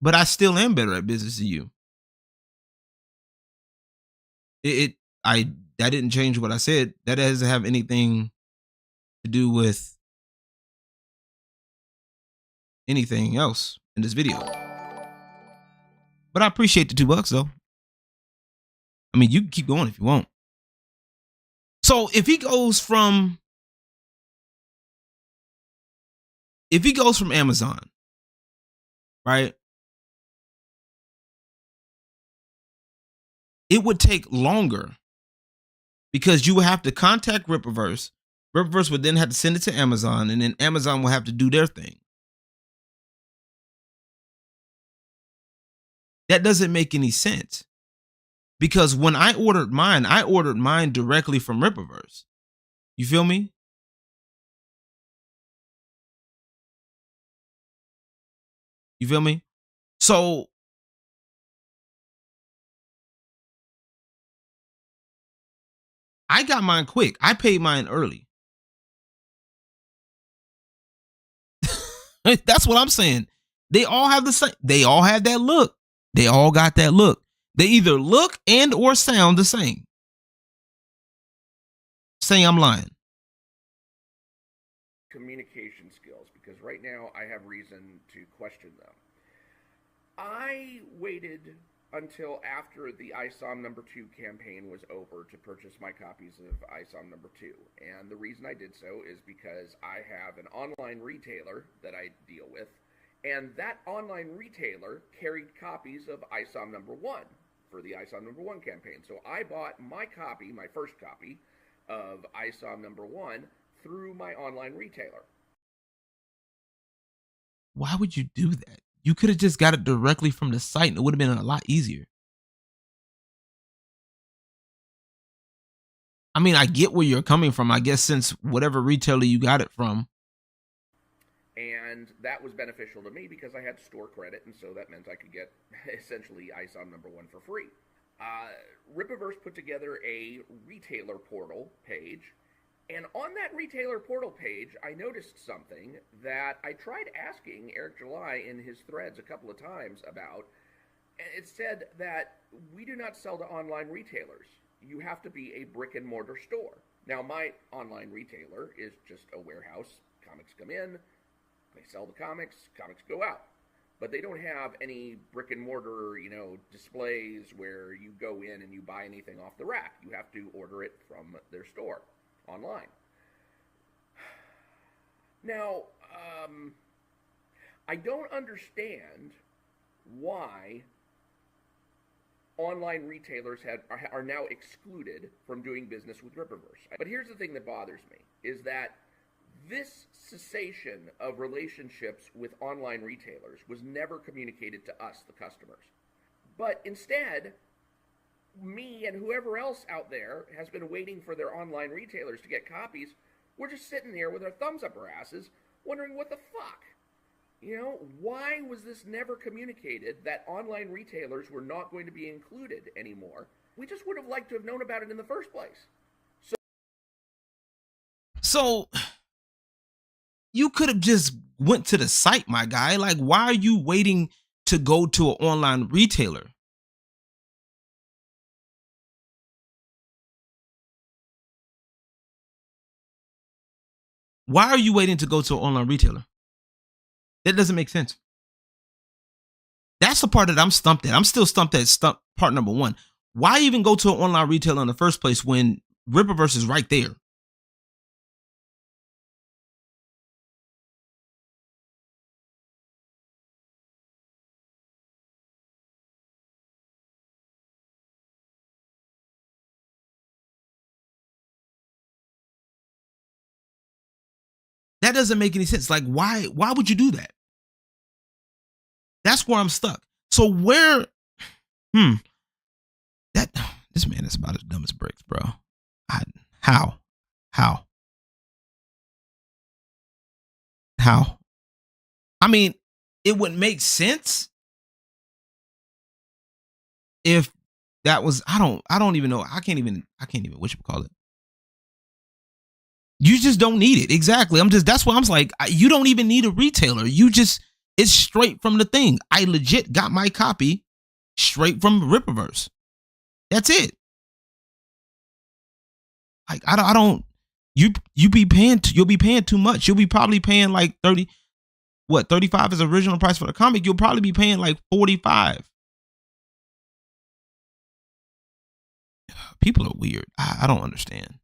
But I still am better at business than you. That didn't change what I said. That doesn't have anything to do with anything else in this video. But I appreciate the $2 though. I mean, you can keep going if you want. So if he goes from Amazon, right? It would take longer because you would have to contact Rippaverse. Rippaverse would then have to send it to Amazon, and then Amazon will have to do their thing. That doesn't make any sense, because when I ordered mine directly from Rippaverse. You feel me? You feel me? So I got mine quick. I paid mine early. That's what I'm saying. They all have the same. They all have that look. They all got that look. They either look and or sound the same. Say I'm lying. Communication skills, because right now I have reason to question them. I waited until after the ISOM number 2 campaign was over to purchase my copies of ISOM number 2. And the reason I did so is because I have an online retailer that I deal with, and that online retailer carried copies of ISOM number 1 for the ISOM number 1 campaign. So I bought my copy, my first copy of ISOM number 1 through my online retailer. Why would you do that? You could have just got it directly from the site and it would have been a lot easier. I mean, I get where you're coming from. I guess since whatever retailer you got it from. And that was beneficial to me because I had store credit, and so that meant I could get essentially ISOM number 1 for free. Rippaverse put together a retailer portal page, and on that retailer portal page, I noticed something that I tried asking Eric July in his threads a couple of times about. And it said that we do not sell to online retailers. You have to be a brick and mortar store. Now, my online retailer is just a warehouse. Comics come in, they sell the comics go out. But they don't have any brick and mortar, displays where you go in and you buy anything off the rack. You have to order it from their store online. Now, I don't understand why online retailers are now excluded from doing business with Rippaverse. But here's the thing that bothers me, is that This cessation of relationships with online retailers was never communicated to us, the customers. But instead, me and whoever else out there has been waiting for their online retailers to get copies. We're just sitting there with our thumbs up our asses, wondering what the fuck. Why was this never communicated that online retailers were not going to be included anymore? We just would have liked to have known about it in the first place. So you could have just went to the site, my guy. Like, why are you waiting to go to an online retailer? Why are you waiting to go to an online retailer? That doesn't make sense. That's the part that I'm stumped at. I'm still stumped at part number one. Why even go to an online retailer in the first place when Rippaverse is right there? That doesn't make any sense. Like, why would you do that? That's where I'm stuck. So where, this man is about as dumb as bricks, bro. How? I mean, it would make sense if that was, I don't even know. I can't even what you call it. You just don't need it. Exactly. That's why I'm like, you don't even need a retailer. It's straight from the thing. I legit got my copy straight from Rippaverse. That's it. Like, I don't, you'll be paying too much. You'll be probably paying like 30, 35 is the original price for the comic. You'll probably be paying like 45. People are weird. I don't understand.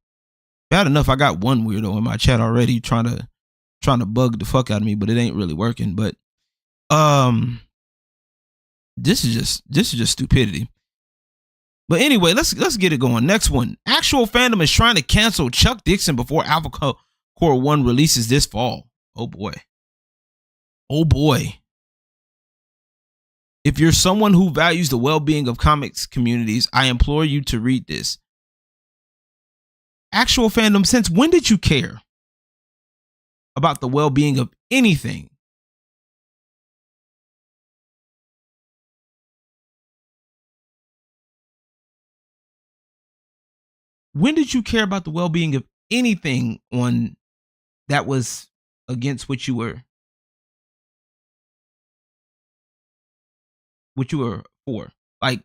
Bad enough I got one weirdo in my chat already trying to bug the fuck out of me, but it ain't really working. But this is just stupidity. But anyway, let's get it going. Next one. Actual Fandom is trying to cancel Chuck Dixon before Alpha Core 1 releases this fall. Oh boy. If you're someone who values the well-being of comics communities, I implore you to read this. Actual Fandom, since when did you care about the well-being of anything? When did you care about the well-being of anything on that was against what you were for? Like,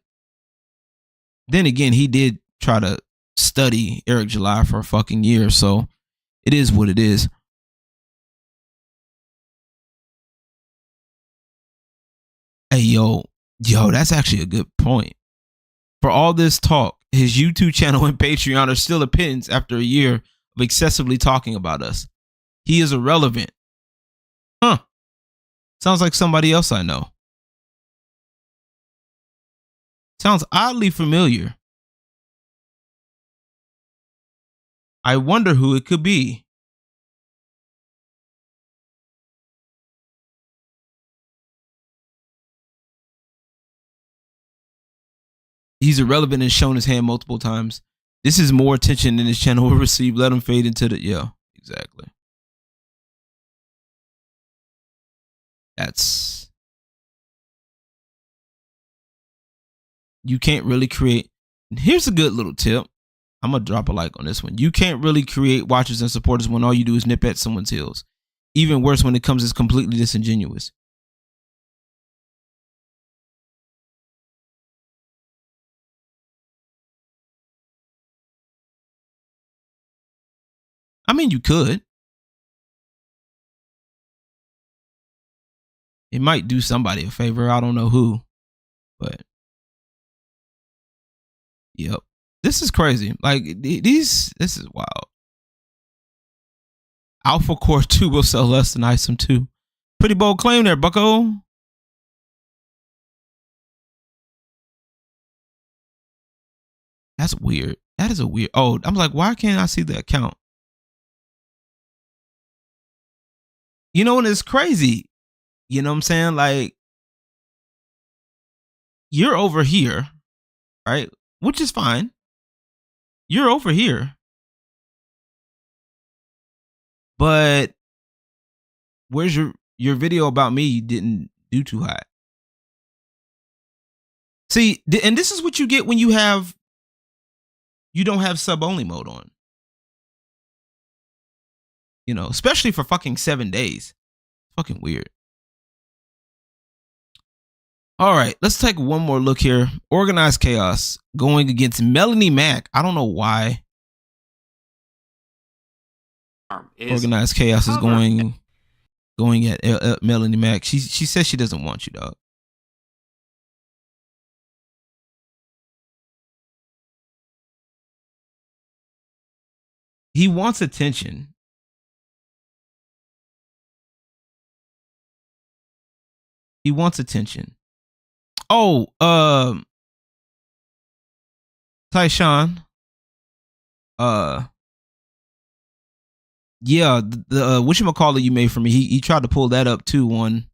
then again, he did try to study Eric July for a fucking year, so it is what it is. Hey, yo, that's actually a good point. For all this talk, his YouTube channel and Patreon are still a pittance after a year of excessively talking about us. He is irrelevant. Huh. Sounds like somebody else I know. Sounds oddly familiar. I wonder who it could be. He's irrelevant and shown his hand multiple times. This is more attention than his channel will receive. Let him fade into the... Yeah, exactly. That's... You can't really create... Here's a good little tip. I'm going to drop a like on this one. You can't really create watchers and supporters when all you do is nip at someone's heels. Even worse when it comes as completely disingenuous. I mean, you could. It might do somebody a favor. I don't know who. But... Yep. This is crazy. Like, this is wild. Alpha Core 2 will sell less than ISOM 2. Pretty bold claim there, bucko. That's weird. That is a weird... Oh, I'm like, why can't I see the account? You know, and it's crazy. You know what I'm saying? Like, you're over here, right? Which is fine. You're over here. But where's your video about me didn't do too hot? See, and this is what you get when you don't have sub only mode on. You know, especially for fucking 7 days. Fucking weird. All right, let's take one more look here. Organized Chaos going against Melanie Mac. I don't know why. Organized Chaos is going at Melanie Mac. She says she doesn't want you, dog. He wants attention. He wants attention. Oh, Tyshawn. Yeah, the whatchamacallit you made for me. He tried to pull that up too on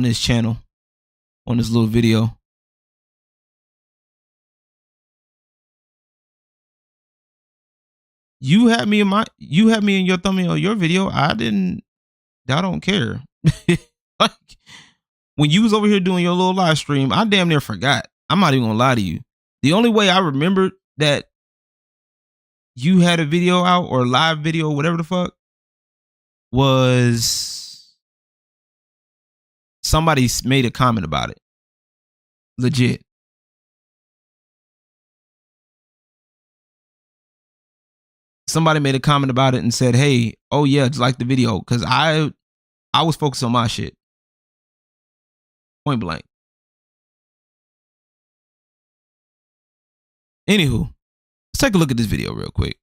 his channel, on his little video. You had me in your thumbnail your video. I don't care. Like, when you was over here doing your little live stream, I damn near forgot. I'm not even gonna lie to you. The only way I remembered that you had a video out or a live video, whatever the fuck, was somebody made a comment about it. Legit. Somebody made a comment about it and said, "Hey, oh yeah, just like the video," because I was focused on my shit. Point blank. Anywho, let's take a look at this video real quick.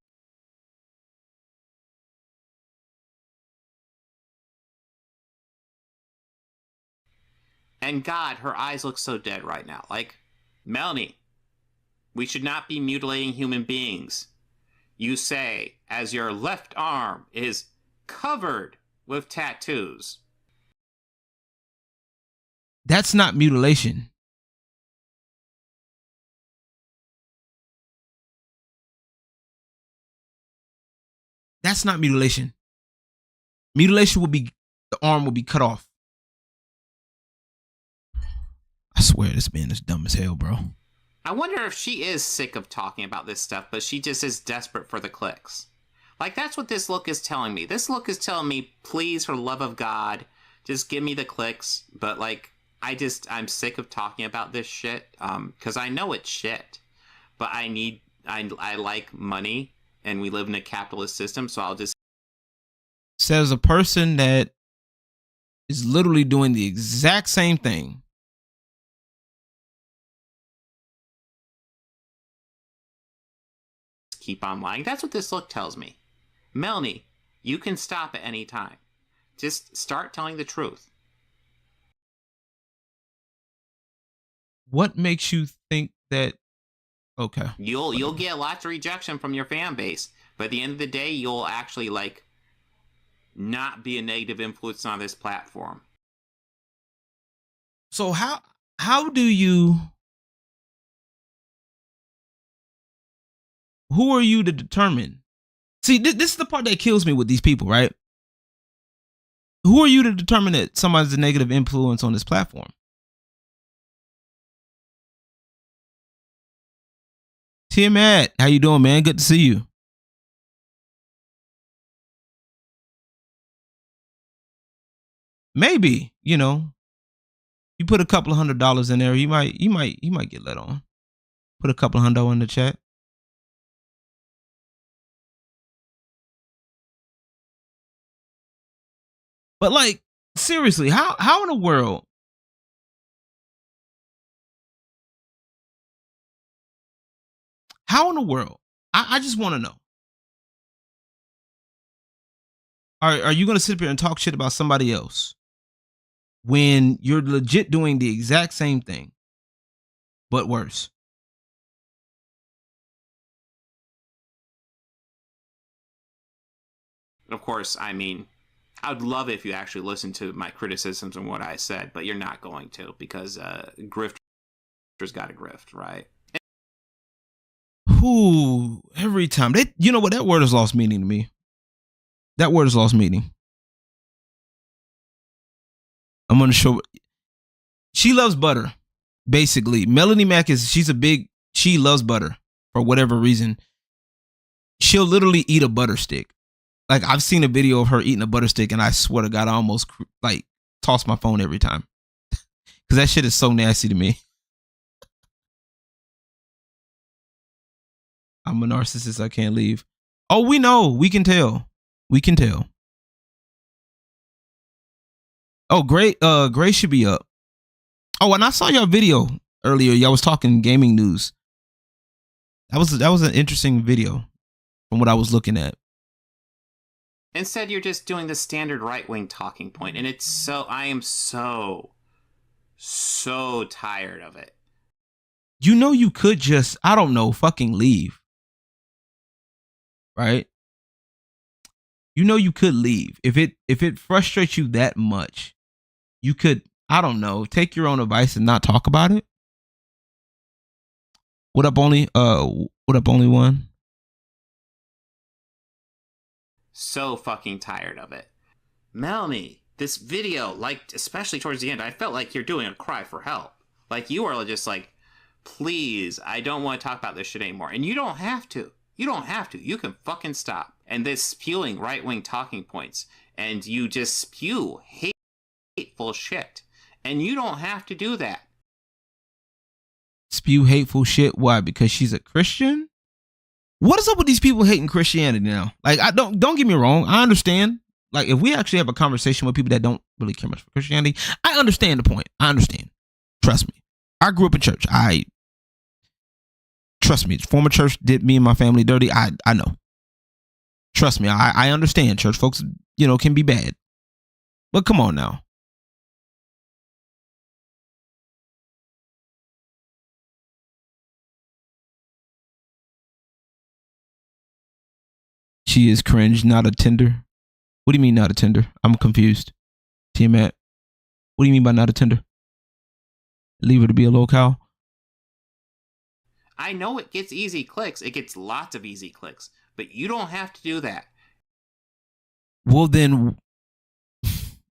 And God, her eyes look so dead right now. Like, Melanie, we should not be mutilating human beings. You say, as your left arm is covered with tattoos. That's not mutilation. That's not mutilation. Mutilation would be the arm will be cut off. I swear this man is dumb as hell, bro. I wonder if she is sick of talking about this stuff, but she just is desperate for the clicks. Like, that's what this look is telling me. This look is telling me, please, for the love of God, just give me the clicks. But, like, I'm sick of talking about this shit, because I know it's shit. But I like money, and we live in a capitalist system, so I'll just... Says a person that is literally doing the exact same thing. Keep on lying. That's what this look tells me. Melanie, you can stop at any time. Just start telling the truth. What makes you think that? Okay. You'll get lots of rejection from your fan base, but at the end of the day, you'll actually, like, not be a negative influence on this platform. So how do you? Who are you to determine? See, this is the part that kills me with these people, right? Who are you to determine that somebody's a negative influence on this platform? Matt, how you doing, man? Good to see you. Maybe, you put a couple of $100 in there, you might get let on. Put a couple of $100 in the chat. But, like, seriously, how in the world? How in the world? I just want to know. Are you going to sit up here and talk shit about somebody else when you're legit doing the exact same thing, but worse? Of course, I mean, I would love it if you actually listened to my criticisms and what I said, but you're not going to, because grifters got to grift, right? Who every time you know what, that word has lost meaning to me. That word has lost meaning. I'm gonna show. She loves butter, basically. Melanie Mack she loves butter for whatever reason. She'll literally eat a butter stick. Like, I've seen a video of her eating a butter stick, and I swear to God, I almost like toss my phone every time because that shit is so nasty to me. I'm a narcissist. I can't leave. Oh, we know. We can tell. We can tell. Oh, great. Gray should be up. Oh, and I saw your video earlier. Y'all was talking gaming news. That was an interesting video from what I was looking at. Instead, you're just doing the standard right-wing talking point, and I am so tired of it. You know, you could just, I don't know, fucking leave. Right? You know, you could leave. If it frustrates you that much, you could, I don't know, take your own advice and not talk about it. What up, only one? So fucking tired of it. Melanie, this video, like, especially towards the end, I felt like you're doing a cry for help. Like, you are just like, please, I don't want to talk about this shit anymore. And you don't have to. You don't have to. You can fucking stop. And this spewing right-wing talking points, and you just spew hateful shit. And you don't have to do that. Spew hateful shit? Why? Because she's a Christian? What is up with these people hating Christianity now? Like, I don't get me wrong. I understand. Like, if we actually have a conversation with people that don't really care much for Christianity, I understand the point. I understand. Trust me. I grew up in church. Trust me. Former church did me and my family dirty. I know. Trust me. I understand. Church folks, can be bad. But come on now. She is cringe, not a Tinder. What do you mean not a Tinder? I'm confused. T-Matt, what do you mean by not a Tinder? Leave her to be a locale? I know it gets easy clicks. It gets lots of easy clicks. But you don't have to do that. Well, then,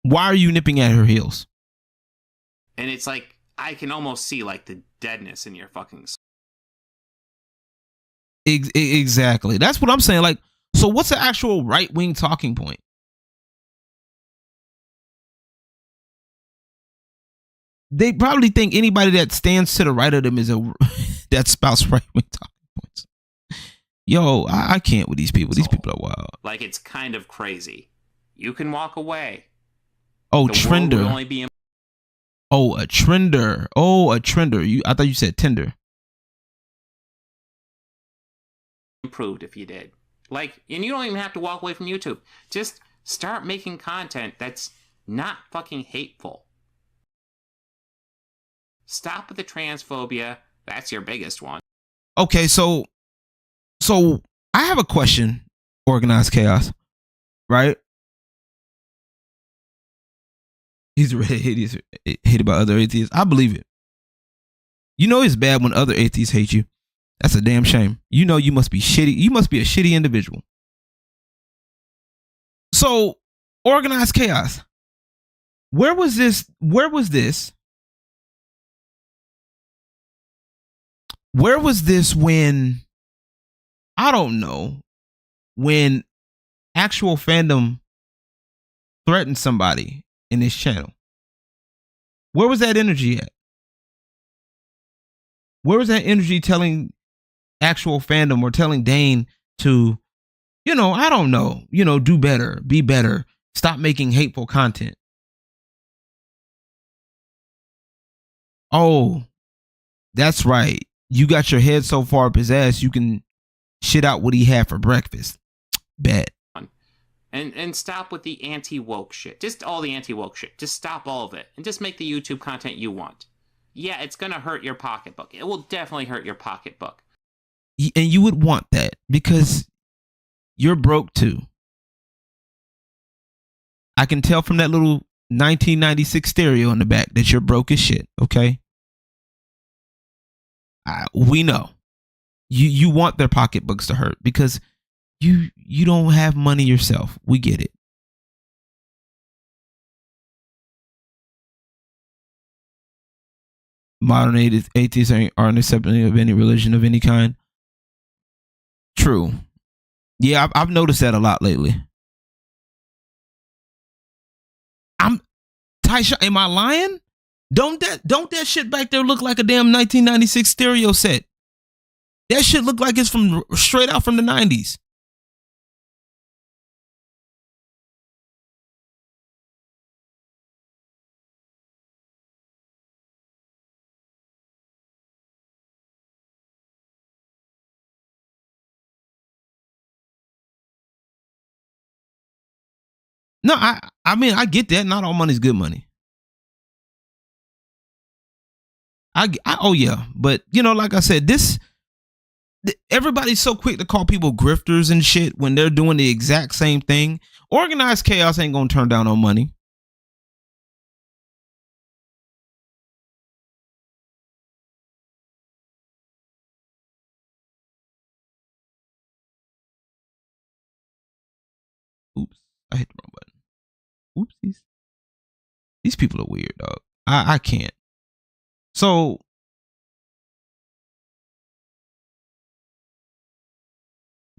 why are you nipping at her heels? And it's like, I can almost see, like, the deadness in your fucking soul. Exactly. That's what I'm saying. Like, so what's the actual right-wing talking point? They probably think anybody that stands to the right of them is that spouts right-wing talking points. Yo, I can't with these people. These people are wild. Like, it's kind of crazy. You can walk away. Oh, Trender. Oh, a Trender. I thought you said Tinder. Improved if you did. Like, and you don't even have to walk away from YouTube. Just start making content that's not fucking hateful. Stop with the transphobia. That's your biggest one. Okay, so I have a question, Organized Chaos, right? He's hated by other atheists. I believe it. You know it's bad when other atheists hate you. That's a damn shame. You know you must be shitty. You must be a shitty individual. So, Organized Chaos. Where was this? Where was this when, I don't know, when actual fandom threatened somebody in this channel? Where was that energy at? Where was that energy telling actual fandom or telling Dane to, I don't know, do better, be better, stop making hateful content? Oh, that's right. You got your head so far up his ass, you can shit out what he had for breakfast. Bet. And stop with the anti-woke shit. Just all the anti-woke shit. Just stop all of it. And just make the YouTube content you want. Yeah, it's going to hurt your pocketbook. It will definitely hurt your pocketbook. And you would want that because you're broke too. I can tell from that little 1996 stereo in the back that you're broke as shit. Okay, we know you want their pocketbooks to hurt because you don't have money yourself. We get it. Modern atheists aren't accepting of any religion of any kind. True. Yeah, I've noticed that a lot lately. Tyshawn, am I lying? Don't that shit back there look like a damn 1996 stereo set? That shit look like it's from straight out from the 90s. No, I mean, I get that. Not all money's good money. Oh yeah, but you know, like I said, everybody's so quick to call people grifters and shit when they're doing the exact same thing. Organized chaos ain't gonna turn down on money. Oops, I hit the wrong button. Oopsies. These people are weird, dog. I can't. So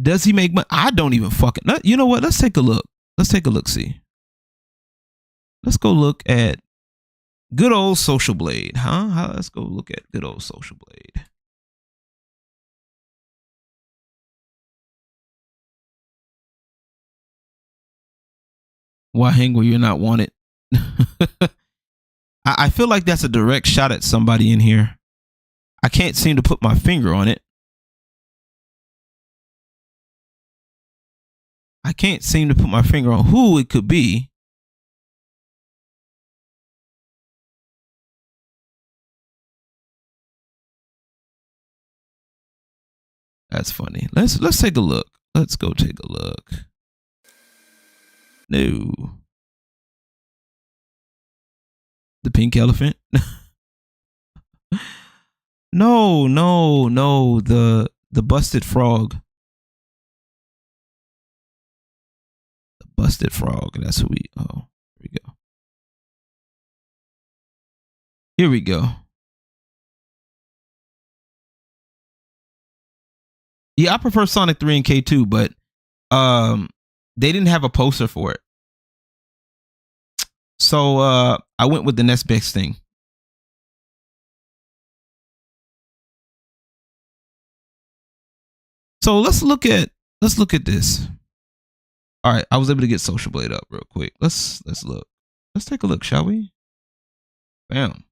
does he make money? I don't even fucking. You know what? Let's take a look. Let's take a look. See. Let's go look at good old Social Blade, huh? Let's go look at good old Social Blade. Why hang where you're not wanted? I feel like that's a direct shot at somebody in here. I can't seem to put my finger on it. I can't seem to put my finger on who it could be. That's funny. Let's take a look. Let's go take a look. No. The pink elephant? No. The busted frog. The busted frog. That's who here we go. Here we go. Yeah, I prefer Sonic 3 and K2, but they didn't have a poster for it. So I went with the next best thing. So let's look at this. All right, I was able to get Social Blade up real quick. Let's look. Let's take a look, shall we? Bam.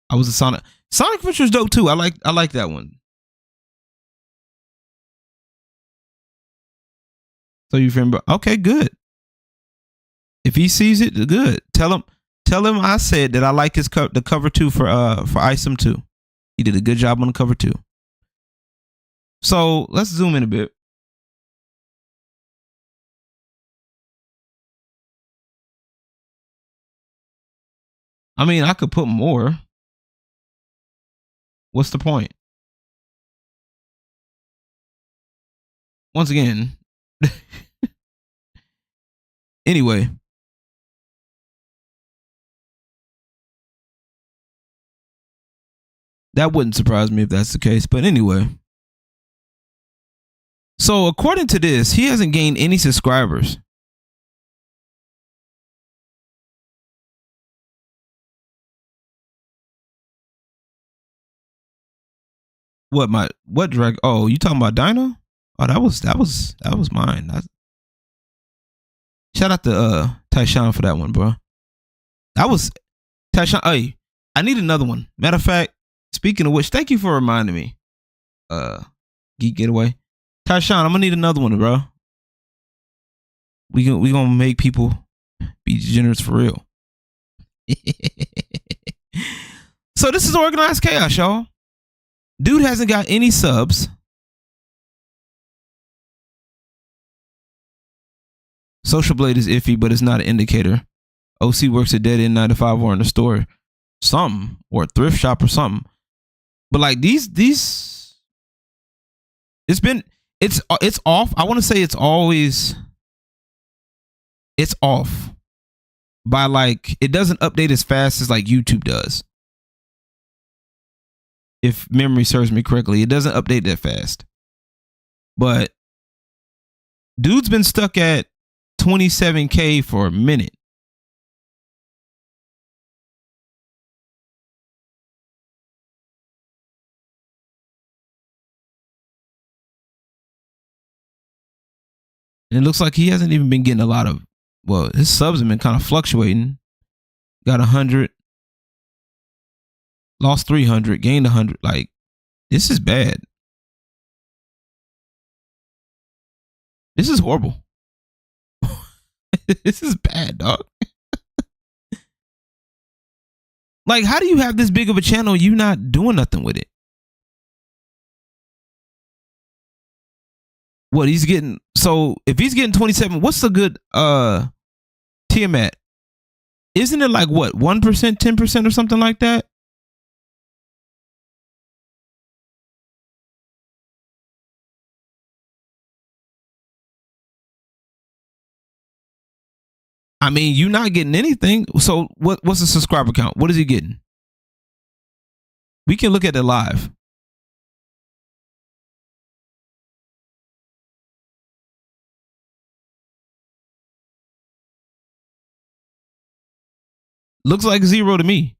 I was a Sonic Adventure's dope too. I like that one. So you remember? Okay, good. If he sees it, good. Tell him I said that I like his the cover 2 for Isom 2. He did a good job on the cover 2. So let's zoom in a bit. I mean, I could put more. What's the point? Once again. Anyway. That wouldn't surprise me if that's the case. But anyway. So according to this, he hasn't gained any subscribers. What drag? Oh, you talking about Dino? Oh, that was mine. Shout out to Tyshawn for that one, bro. That was Tyshawn. Hey, I need another one. Matter of fact, speaking of which, thank you for reminding me. Geek Getaway. Tyshawn, I'm gonna need another one, bro. We gonna make people be degenerates for real. So this is organized chaos, y'all. Dude hasn't got any subs. Social Blade is iffy, but it's not an indicator. OC works a dead end 9 to 5 or in the store, something, or a thrift shop or something. But like these, it's off. I want to say it's off by like, it doesn't update as fast as like YouTube does. If memory serves me correctly, it doesn't update that fast. But dude's been stuck at 27K for a minute. And it looks like he hasn't even been getting a lot of, well, his subs have been kind of fluctuating. Got 100, lost 300, gained 100. Like, this is bad. This is horrible. This is bad, dog. Like, how do you have this big of a channel, you not doing nothing with it? What he's getting, so if he's getting 27, what's the good Tiamat? Isn't it like what, 1%, 10% or something like that? I mean, you're not getting anything. So what's the subscriber count? What is he getting? We can look at it live. Looks like 0 to me.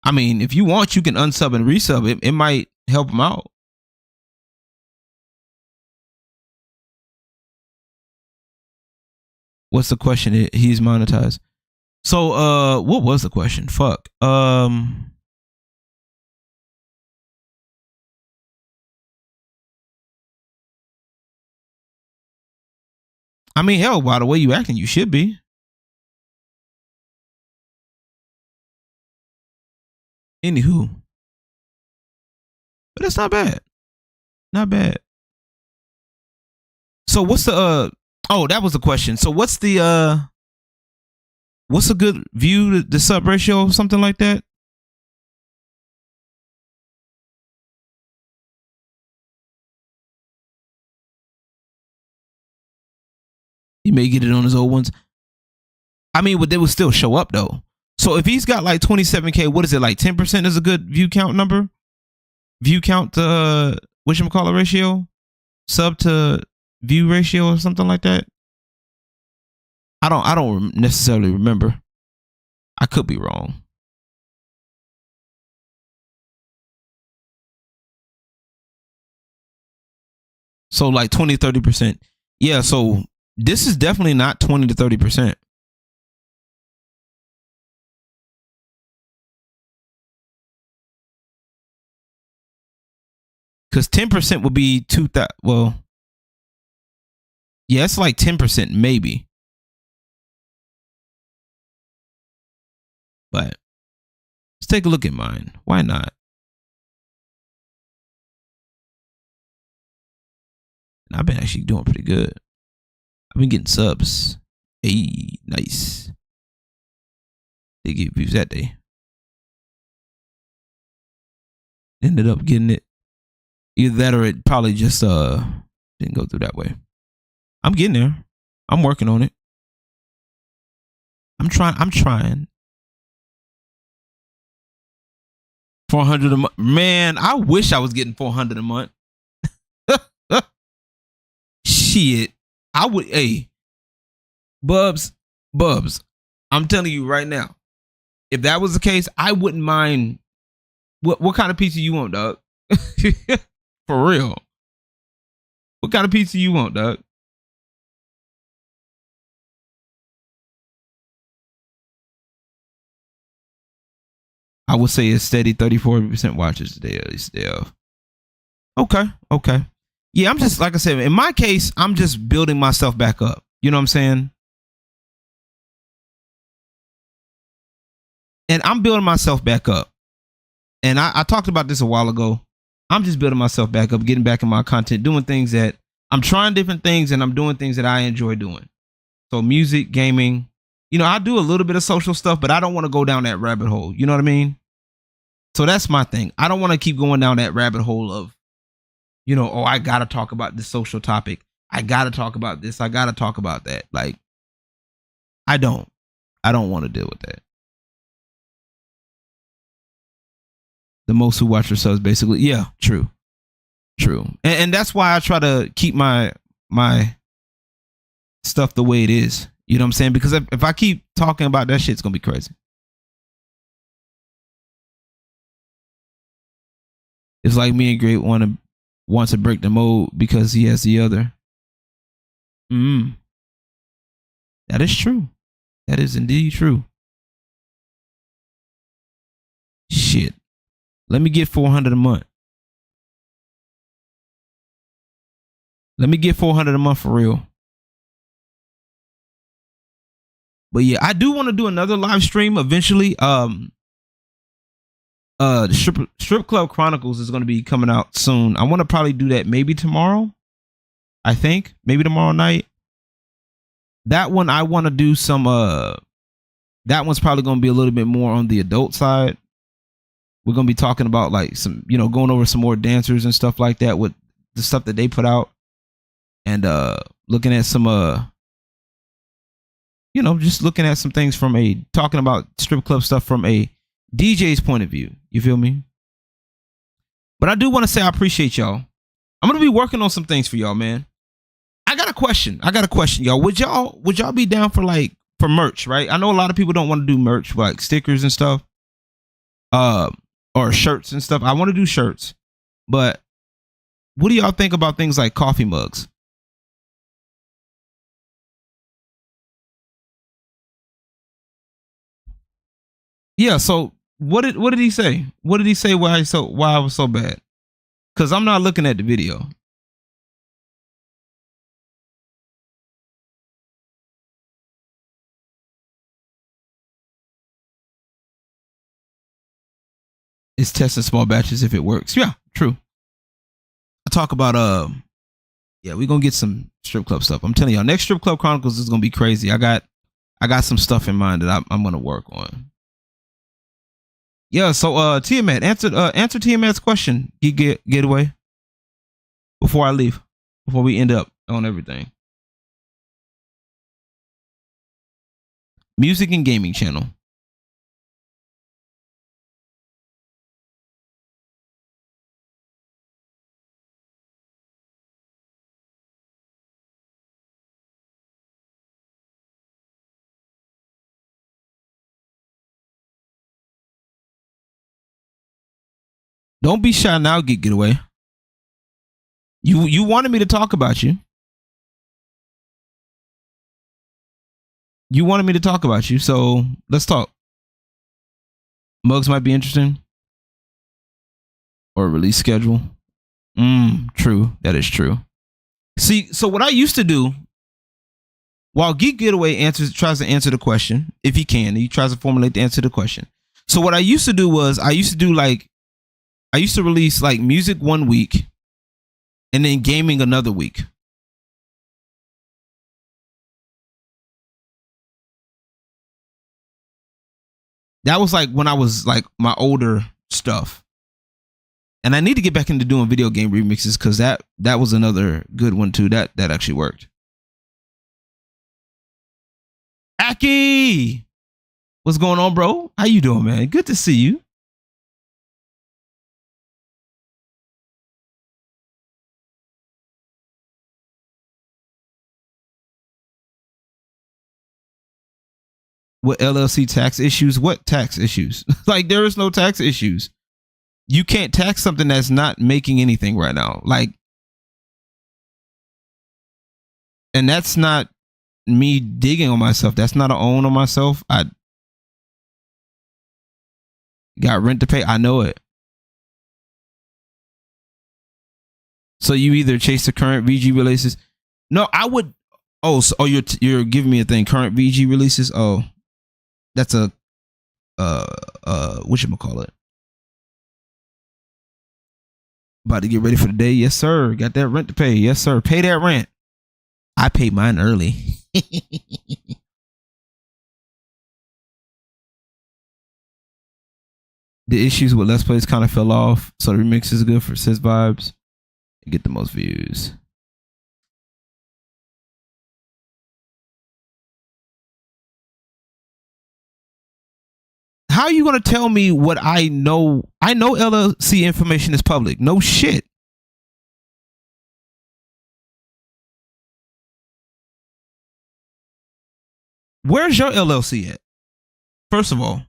I mean, if you want, you can unsub and resub. It might help him out. What's the question? He's monetized. So, what was the question? Fuck. I mean, hell, by the way you acting, you should be. Anywho. But that's not bad. Not bad. So what's the oh, that was the question. So what's a good view to the sub ratio or something like that? He may get it on his old ones. I mean, but they would still show up though. So if he's got like 27K, what is it, like 10% is a good view count number? View count to whatchamacallit ratio? Sub to view ratio or something like that? I don't necessarily remember. I could be wrong. So like 20-30%. Yeah, so this is definitely not 20 to 30%. Because 10% would be 2,000. Well, yeah, it's like 10% maybe. But let's take a look at mine. Why not? And I've been actually doing pretty good. I've been getting subs. Hey, nice. They get views that day. Ended up getting it. Either that or it probably just didn't go through that way. I'm getting there. I'm working on it. I'm trying. 400 a month. Man, I wish I was getting 400 a month. Shit. I would, hey. Bubs. I'm telling you right now. If that was the case, I wouldn't mind. What kind of pizza you want, dog? For real. What kind of pizza you want, dog? I would say a steady 34% watches today, at least. Yeah. Okay. Yeah, I'm just, like I said, in my case, I'm just building myself back up. You know what I'm saying? And I'm building myself back up. And I talked about this a while ago. I'm just building myself back up, getting back in my content, doing things that I'm trying different things, and I'm doing things that I enjoy doing. So music, gaming, I do a little bit of social stuff, but I don't want to go down that rabbit hole. You know what I mean? So that's my thing. I don't want to keep going down that rabbit hole of, oh, I got to talk about this social topic. I got to talk about this. I got to talk about that. Like, I don't want to deal with that. The most who watch your subs, basically. Yeah, true. And that's why I try to keep my stuff the way it is. You know what I'm saying? Because if I keep talking about that shit, it's going to be crazy. It's like me and Great wants to break the mold because he has the other. That is true. That is indeed true. Shit. Let me get $400 a month. Let me get $400 a month for real. But yeah, I do want to do another live stream eventually. The Strip Club Chronicles is going to be coming out soon. I want to probably do that maybe tomorrow. I think maybe tomorrow night. That one I want to do some. That one's probably going to be a little bit more on the adult side. We're going to be talking about like some, going over some more dancers and stuff like that with the stuff that they put out, and looking at some just looking at some things from talking about strip club stuff from a DJ's point of view. You feel me? But I do want to say I appreciate y'all. I'm gonna be working on some things for y'all, man. I got a question, y'all. Would y'all be down for merch, right? I know a lot of people don't want to do merch, like stickers and stuff, or shirts and stuff. I want to do shirts, but what do y'all think about things like coffee mugs? Yeah. So what did he say? What did he say? Why I was so bad? Because I'm not looking at the video. It's testing small batches if it works. Yeah, true. I talk about yeah, we're gonna get some strip club stuff. I'm telling y'all, next Strip Club Chronicles is gonna be crazy. I got some stuff in mind that I'm gonna work on. Yeah, so Tiamat, answer Tiamat's question. Get away before I leave, before we end up on everything. Music and gaming channel. Don't be shy now, get away. You wanted me to talk about you. You wanted me to talk about you, so let's talk. Mugs might be interesting. Or release schedule. True. That is true. See, so what I used to do, while Geek Getaway tries to answer the question, if he can, he tries to formulate the answer to the question. So what I used to do was I used to release like music one week and then gaming another week. That was like when I was like my older stuff. And I need to get back into doing video game remixes because that was another good one too. That actually worked. Aki! What's going on, bro? How you doing, man? Good to see you. What LLC tax issues? What tax issues? Like, there is no tax issues. You can't tax something that's not making anything right now. Like, and that's not me digging on myself. That's not an own on myself. I got rent to pay. I know it. So you either chase the current VG releases. No, I would. You're giving me a thing. Current VG releases. Oh, that's a whatchamacallit. About to get ready for the day. Yes, sir. Got that rent to pay. Yes, sir. Pay that rent. I paid mine early. The issues with Let's Plays kind of fell off, so the remix is good for sis vibes. Get the most views. How are you gonna tell me what I know? I know LLC information is public. No shit. Where's your LLC at? First of all,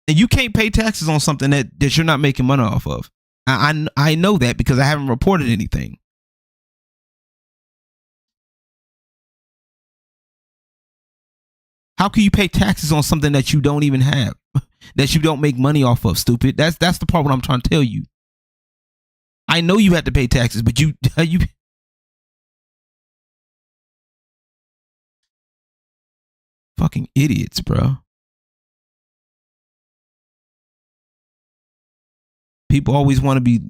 and you can't pay taxes on something that you're not making money off of. I know that because I haven't reported anything. How can you pay taxes on something that you don't even have, that you don't make money off of? Stupid. That's the part what I'm trying to tell you. I know you had to pay taxes, but you fucking idiots, bro. People always want to be.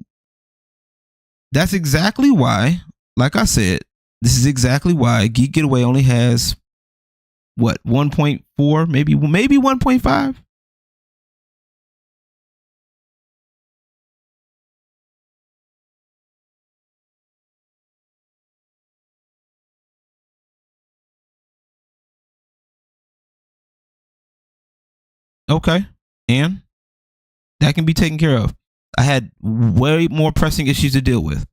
That's exactly why, like I said, this is exactly why Geek Getaway only has what, 1.4, maybe 1.5. Okay, and that can be taken care of. I had way more pressing issues to deal with.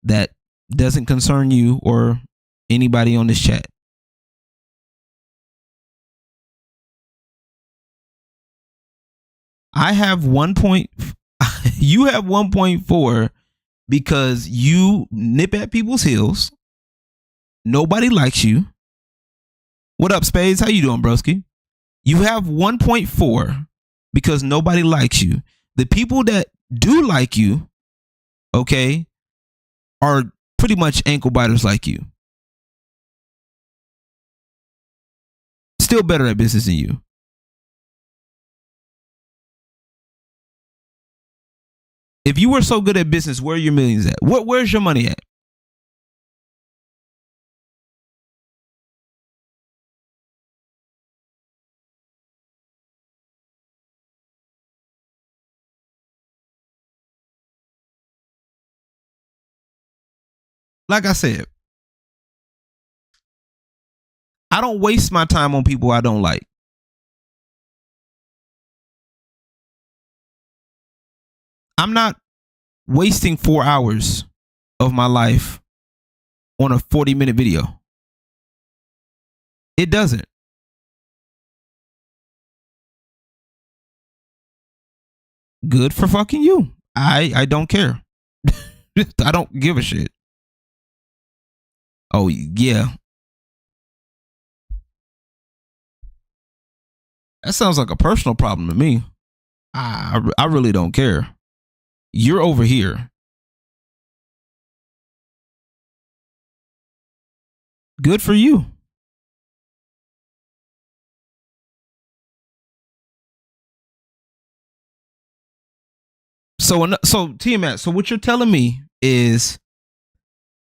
That doesn't concern you or anybody on this chat. I have you have 1.4 because you nip at people's heels. Nobody likes you. What up, Spades? How you doing, broski? You have 1.4 because nobody likes you. The people that do like you, okay, are pretty much ankle biters like you. Still better at business than you. If you were so good at business, where are your millions at? Where's your money at? Like I said, I don't waste my time on people I don't like. I'm not wasting 4 hours of my life on a 40-minute video. It doesn't. Good for fucking you. I don't care. I don't give a shit. Oh, yeah. That sounds like a personal problem to me. I really don't care. You're over here. Good for you. So Tiamat, so what you're telling me is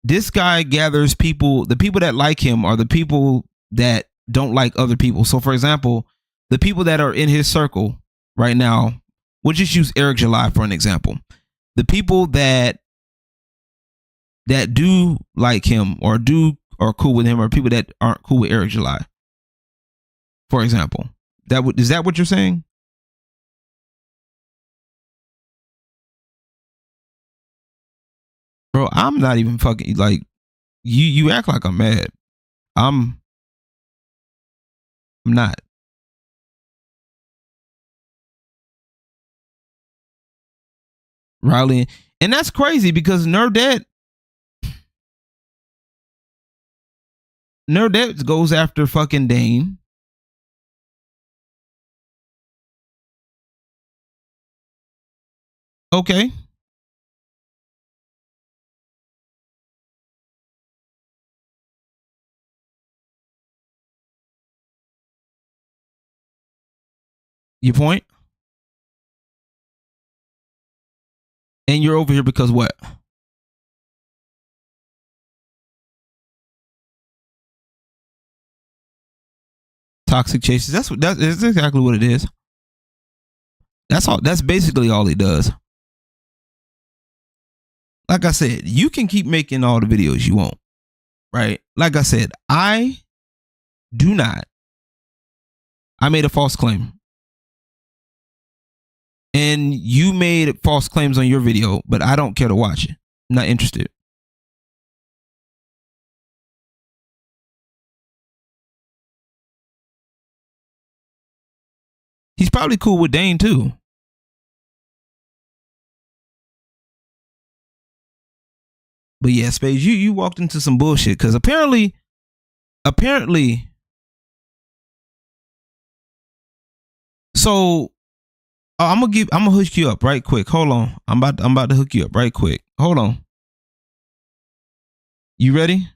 this guy gathers people, the people that like him are the people that don't like other people. So for example, the people that are in his circle right now, we'll just use Eric July for an example. The people that do like him or are cool with him are people that aren't cool with Eric July. For example. Is that what you're saying? Bro, I'm not even fucking like you act like I'm mad. I'm not. Riley, and that's crazy because Nerdette goes after fucking Dane. Okay. Your point? And you're over here because what? Toxic chases. That's exactly what it is. That's all. That's basically all he does. Like I said, you can keep making all the videos you want, right? Like I said, I do not. I made a false claim. And you made false claims on your video, but I don't care to watch it. I'm not interested. He's probably cool with Dane too. But yeah, Spades, you walked into some bullshit because apparently. So I'm gonna hook you up right quick. Hold on, I'm about to hook you up right quick. Hold on. You ready?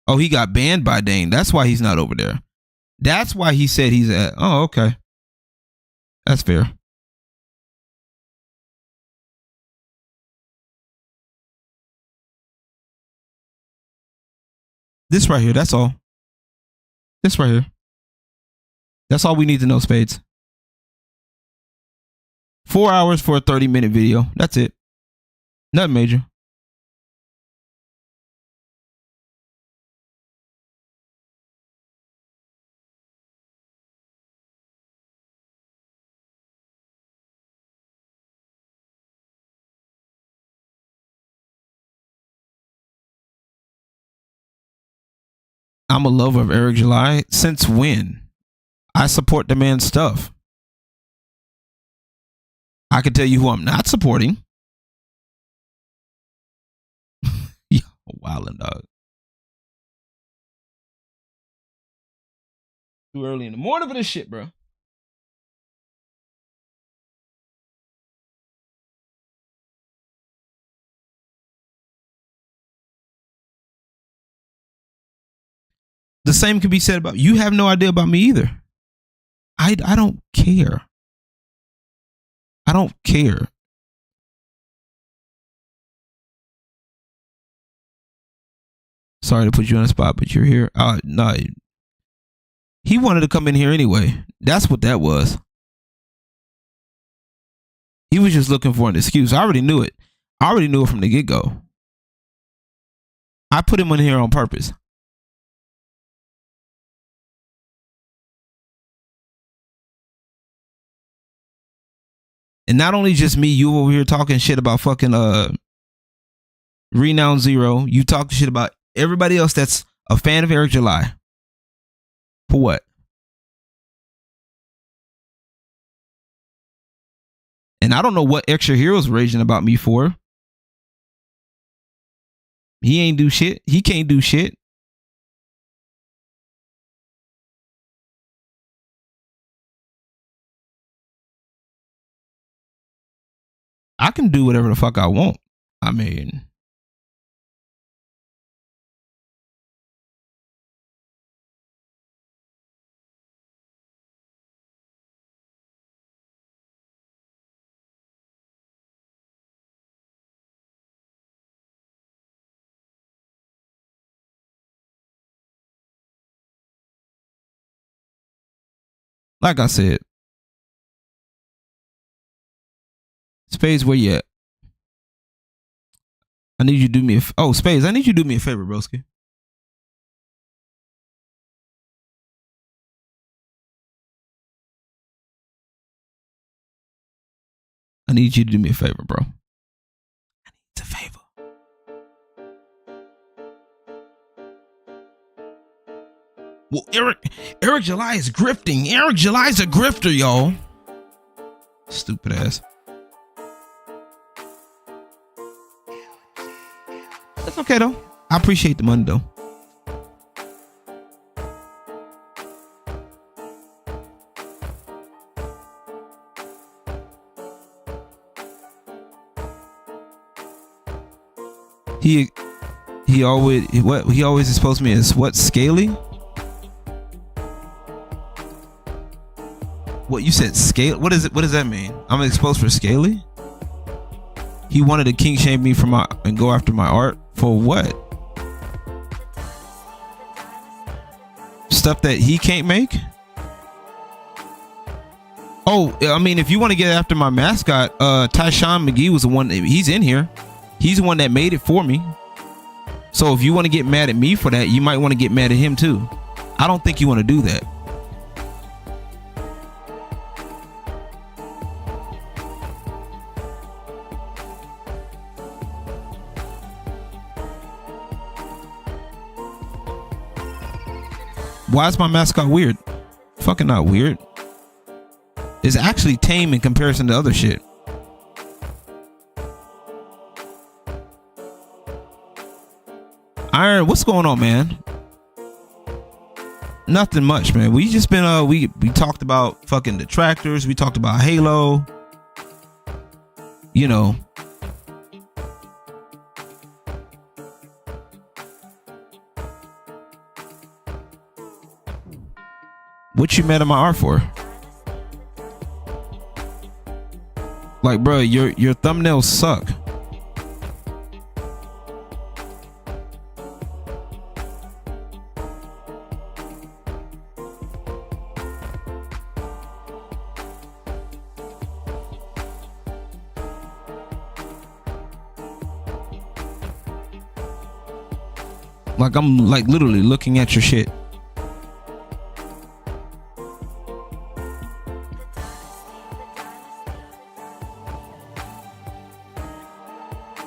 Oh, he got banned by Dane. That's why he's not over there. That's why he said he's at. Oh, okay. That's fair. This right here, that's all. This right here. That's all we need to know, Spades. 4 hours for a 30-minute video. That's it. Nothing major. I'm a lover of Eric July. Since when? I support the man's stuff. I can tell you who I'm not supporting. Yo, wildin' dog. Too early in the morning for this shit, bro. The same can be said about you. Have no idea about me either. I don't care. I don't care. Sorry to put you on the spot, but you're here. No. He wanted to come in here anyway. That's what that was. He was just looking for an excuse. I already knew it. I already knew it from the get-go. I put him in here on purpose. And not only just me, you over here talking shit about fucking Renown Zero. You talk shit about everybody else that's a fan of Eric July. For what? And I don't know what Extra Heroes raging about me for. He ain't do shit. He can't do shit. I can do whatever the fuck I want. I mean, like I said, Spades, where you at? I need you to do me a Spades, I need you to do me a favor, broski. I need you to do me a favor, bro. I need a favor. Well, Eric July is grifting. Eric July's a grifter, y'all. Stupid ass. That's okay though. I appreciate the money though. He always exposed me as what, scaly? What you said, scale? What is it? What does that mean? I'm exposed for scaly? He wanted to king shame me for my and go after my art for what? Stuff that he can't make? Oh, I mean, if you want to get after my mascot, Tyshawn McGee was the one. He's in here. He's the one that made it for me. So if you want to get mad at me for that, you might want to get mad at him too. I don't think you want to do that. Why is my mascot weird? Fucking not weird. It's actually tame in comparison to other shit. Iron, what's going on, man? Nothing much, man. We just been we talked about fucking detractors. We talked about Halo. You know. What you mad at my art for? Like, bro, your thumbnails suck. Like, I'm like literally looking at your shit.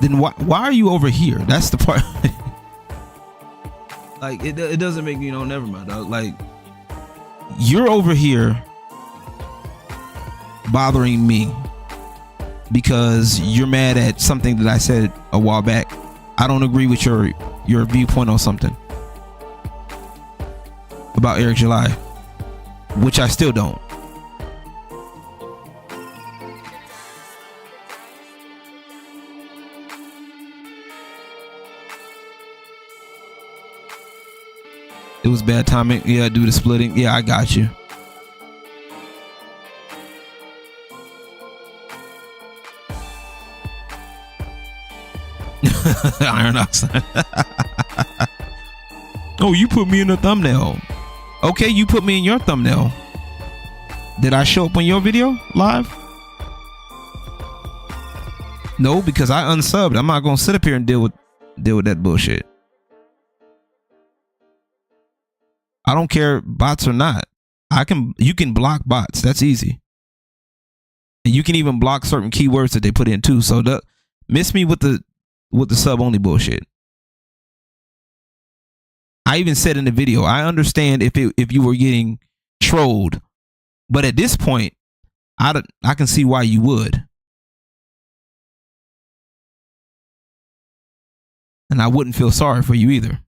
Then why are you over here? That's the part. Like, it doesn't make me, never mind, dog. Like, you're over here bothering me because you're mad at something that I said a while back. I don't agree with your viewpoint on something about Eric July, which I still don't. It was bad timing. Yeah, due to splitting. Yeah, I got you. Iron Oxide. Oh, you put me in the thumbnail. Okay, you put me in your thumbnail. Did I show up on your video live? No, because I unsubbed. I'm not gonna sit up here and deal with that bullshit. I don't care bots or not. You can block bots. That's easy. And you can even block certain keywords that they put in too. So miss me with the sub only bullshit. I even said in the video, I understand if you were getting trolled, but at this point, I can see why you would. And I wouldn't feel sorry for you either.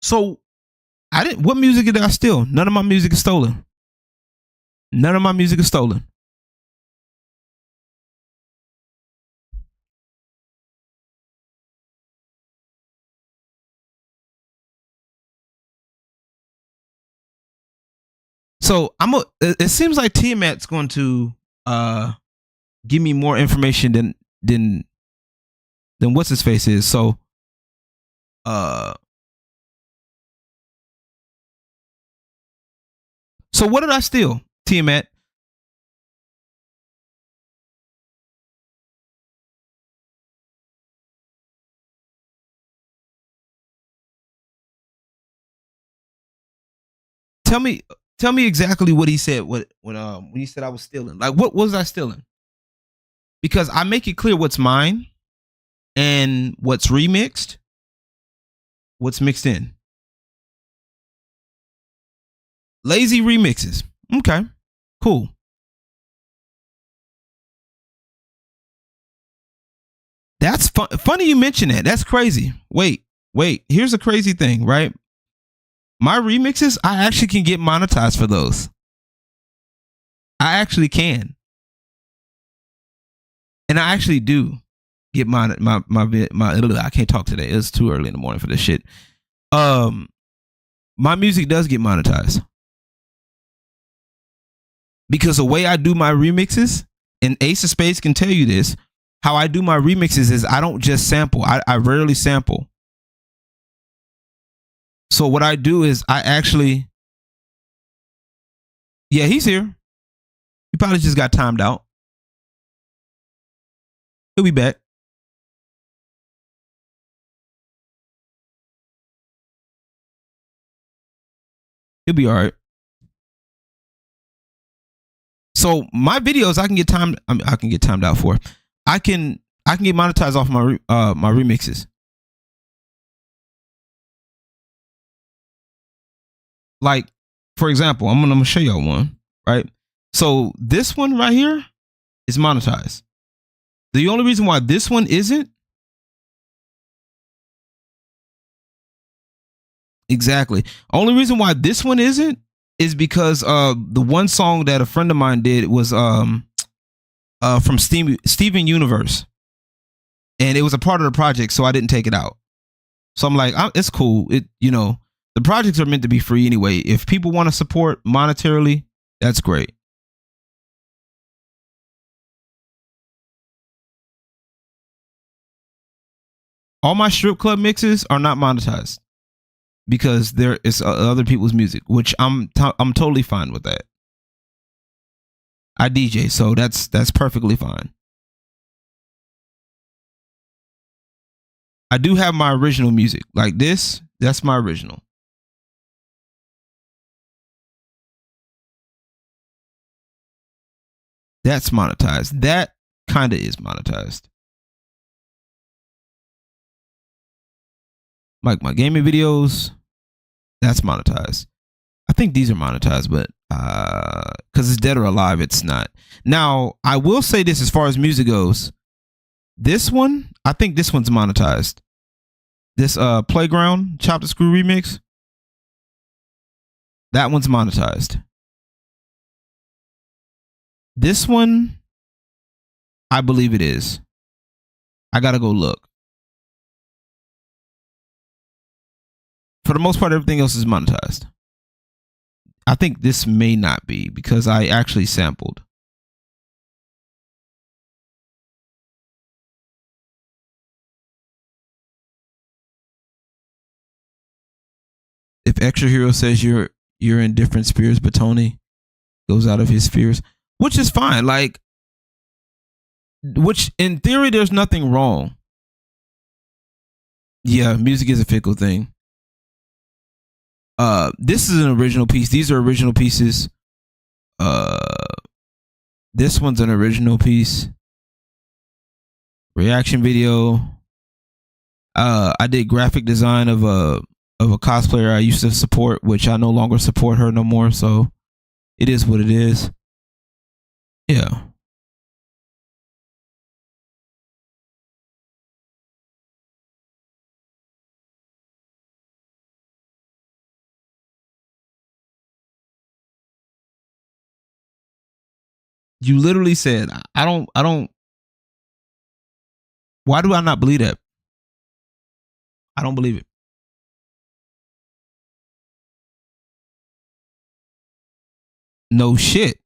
So what music did I steal? None of my music is stolen. None of my music is stolen. So it seems like Tiamat's going to give me more information than what's his face is. So so what did I steal, Tiamat? Tell me exactly what he said when he said I was stealing. Like, what was I stealing? Because I make it clear what's mine and what's remixed, what's mixed in. Lazy remixes. Okay, cool. That's funny you mention that. That's crazy. Wait. Here's a crazy thing, right? My remixes, I actually can get monetized for those. I actually can. And I actually do get my I can't talk today. It's too early in the morning for this shit. My music does get monetized. Because the way I do my remixes, and Ace of Spades can tell you this, how I do my remixes is I don't just sample. I rarely sample. So what I do is I actually, yeah, he's here. He probably just got timed out. He'll be back. He'll be all right. So my videos, I can get timed out for. I can get monetized off my my remixes. Like, for example, I'm gonna show y'all one, right? So this one right here is monetized. The only reason why this one isn't, exactly. Only reason why this one isn't is because the one song that a friend of mine did was from Steven Universe, and it was a part of the project, so I didn't take it out. So I'm like, it's cool. The projects are meant to be free anyway. If people want to support monetarily, that's great. All my strip club mixes are not monetized because there is other people's music, which I'm totally fine with that. I DJ, so that's perfectly fine. I do have my original music, like this. That's my original. That's monetized. That kind of is monetized. Like my gaming videos, that's monetized. I think these are monetized, but because it's Dead or Alive, it's not. Now, I will say this as far as music goes. This one, I think this one's monetized. This Playground Chop the Screw remix, that one's monetized. This one, I believe it is. I gotta go look. For the most part, everything else is monetized. I think this may not be because I actually sampled. If Extra Hero says you're in different spheres, but Tony goes out of his spheres, which is fine. Like, which in theory, there's nothing wrong. Yeah, music is a fickle thing. This is an original piece. These are original pieces. This one's an original piece. Reaction video. I did graphic design of a cosplayer I used to support, which I no longer support her no more. So it is what it is. Yeah. You literally said, I don't. Why do I not believe that? I don't believe it. No shit.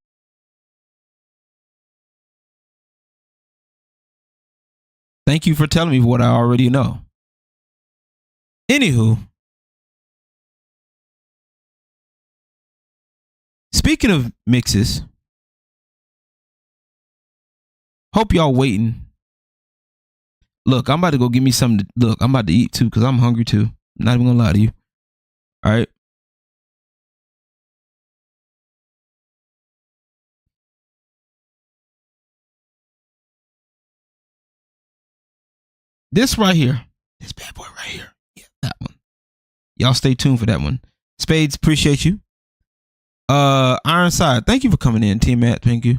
Thank you for telling me what I already know. Anywho, speaking of mixes, hope y'all waiting. Look, I'm about to go give me something to look. I'm about to eat too because I'm hungry too. I'm not even gonna lie to you. All right. This right here. This bad boy right here. Yeah, that one. Y'all stay tuned for that one. Spades, appreciate you. Ironside, thank you for coming in, Team Matt. Thank you.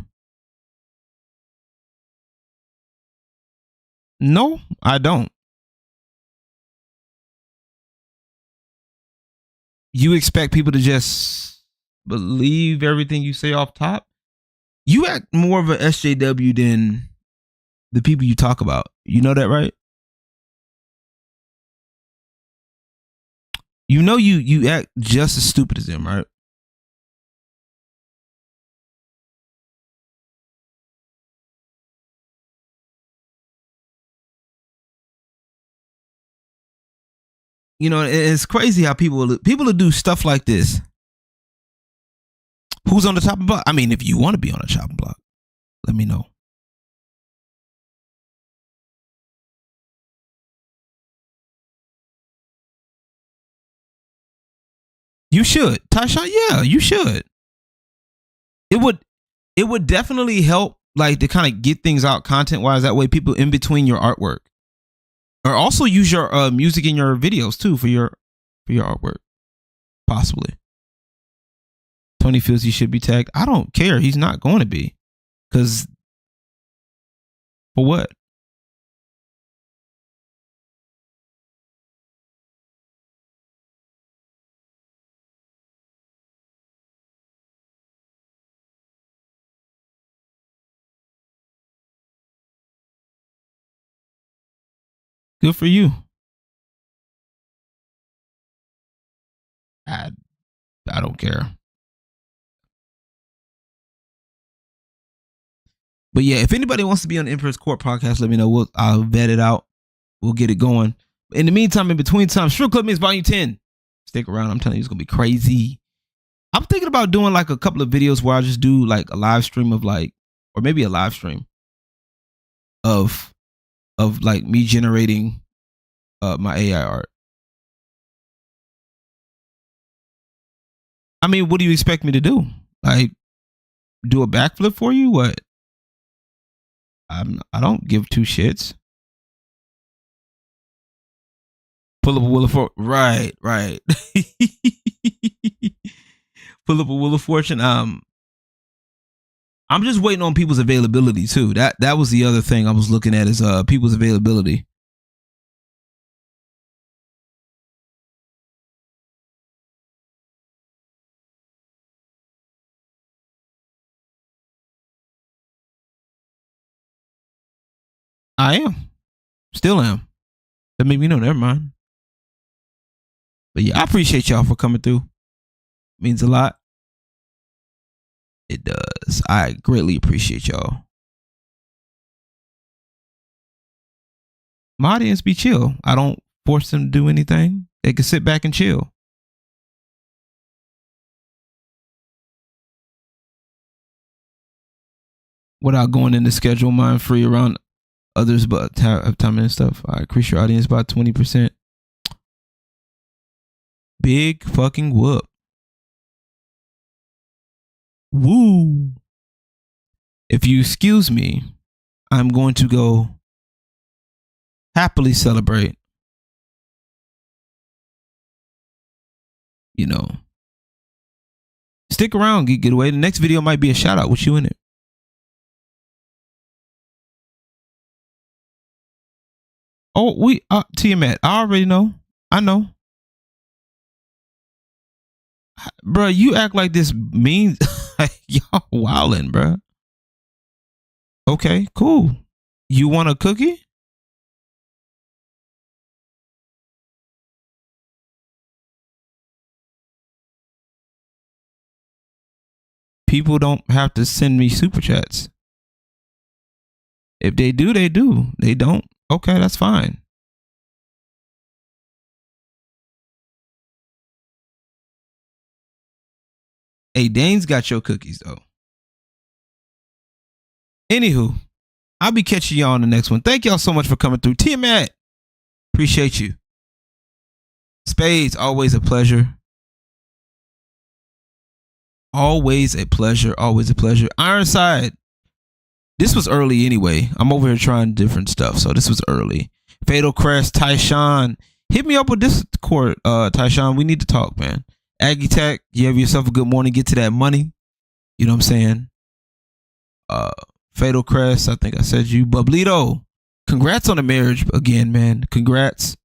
No, I don't. You expect people to just believe everything you say off top? You act more of a SJW than the people you talk about. You know that, right? You know you act just as stupid as them, right? You know, it's crazy how people will do stuff like this. Who's on the chopping block? I mean, if you want to be on a chopping block, let me know. You should, Tyshawn. Yeah, you should. It would definitely help, like, to kind of get things out content wise. That way, people in between your artwork, or also use your music in your videos too for your artwork, possibly. Tony feels he should be tagged. I don't care. He's not going to be, because for what? Good for you. I don't care. But yeah, if anybody wants to be on the Emperor's Court podcast, let me know. I'll vet it out. We'll get it going. In the meantime, in between time, Strip Club Mix Volume 10. Stick around. I'm telling you, it's going to be crazy. I'm thinking about doing like a couple of videos where I just do like a live stream of like, or maybe a live stream of like me generating my AI art. I mean, what do you expect me to do? Like, do a backflip for you? What? I don't give two shits. Pull up a Wheel of Fortune. Right. Pull up a Wheel of Fortune. I'm just waiting on people's availability too. That was the other thing I was looking at, is people's availability. I am. Still am. That made me know. Never mind. But yeah, I appreciate y'all for coming through. Means a lot. It does. I greatly appreciate y'all. My audience be chill. I don't force them to do anything. They can sit back and chill. Without going into schedule mine free around others, but have time and stuff. I increase your audience by 20%. Big fucking whoop. Woo. If you excuse me, I'm going to go happily celebrate. You know. Stick around, get away. The next video might be a shout out with you in it. Oh, Tiamat, I already know. I know. Bruh, you act like this means y'all wildin', bruh. Okay, cool. You want a cookie? People don't have to send me super chats. If they do, they do. They don't. Okay, that's fine. Hey, Dane's got your cookies though. Anywho, I'll be catching y'all on the next one. Thank y'all so much for coming through. Tiamat, appreciate you. Spades, always a pleasure. Always a pleasure. Always a pleasure. Ironside. This was early anyway. I'm over here trying different stuff, so this was early. Fatal Crest, Tyshawn. Hit me up with Discord, Tyshawn. We need to talk, man. Aggie Tech, you have yourself a good morning. Get to that money. You know what I'm saying? Fatal Crest, I think I said you. Bublito, congrats on the marriage again, man. Congrats.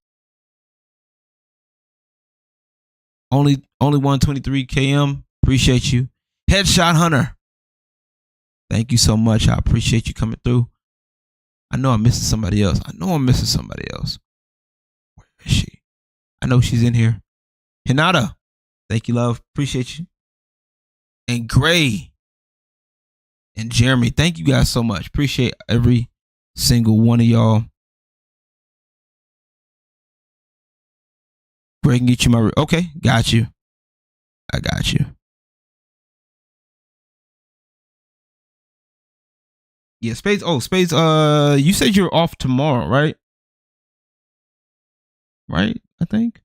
Only 123 km. Appreciate you. Headshot Hunter. Thank you so much. I appreciate you coming through. I know I'm missing somebody else. Where is she? I know she's in here. Hinata. Thank you, love. Appreciate you. And Gray and Jeremy. Thank you guys so much. Appreciate every single one of y'all. Gray can get you my... Okay, got you. I got you. Yeah, Spades. Oh, Spades, you said you're off tomorrow, right? Right, I think.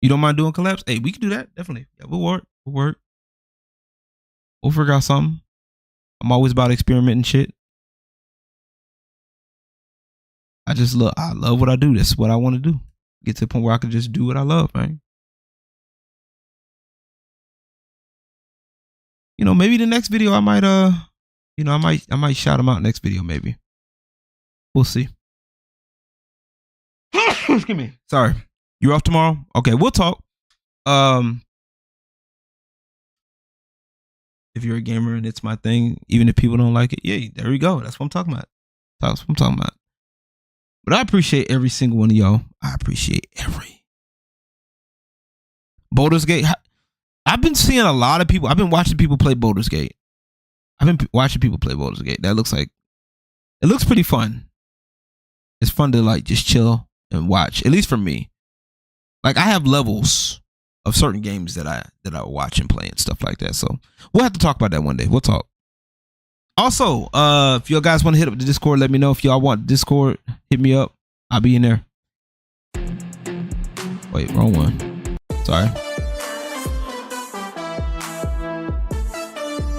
You don't mind doing collabs? Hey, we can do that. Definitely. Yeah, we'll work. We'll figure out something. I'm always about experimenting shit. I love what I do. That's what I want to do. Get to the point where I can just do what I love, man. You know, maybe the next video I might I might shout him out next video, maybe. We'll see. Excuse me. Sorry. You're off tomorrow? Okay, we'll talk. If you're a gamer and it's my thing, even if people don't like it, yeah, there we go. That's what I'm talking about. But I appreciate every single one of y'all. I appreciate every. Baldur's Gate. I've been seeing a lot of people. I've been watching people play Baldur's Gate. That looks pretty fun. It's fun to like just chill and watch. At least for me. Like I have levels of certain games that I watch and play and stuff like that. So we'll have to talk about that one day. We'll talk. Also, if you guys want to hit up the Discord, let me know. If y'all want Discord, hit me up. I'll be in there. Wait, wrong one. Sorry.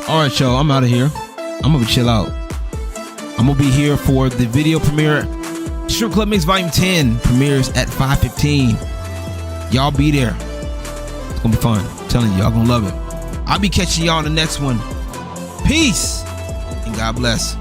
All right, y'all. I'm out of here. I'm gonna chill out. I'm gonna be here for the video premiere. Strip Club Mix Volume 10 premieres at 5:15. Y'all be there. It's gonna be fun. I'm telling you, y'all gonna love it. I'll be catching y'all in the next one. Peace and God bless.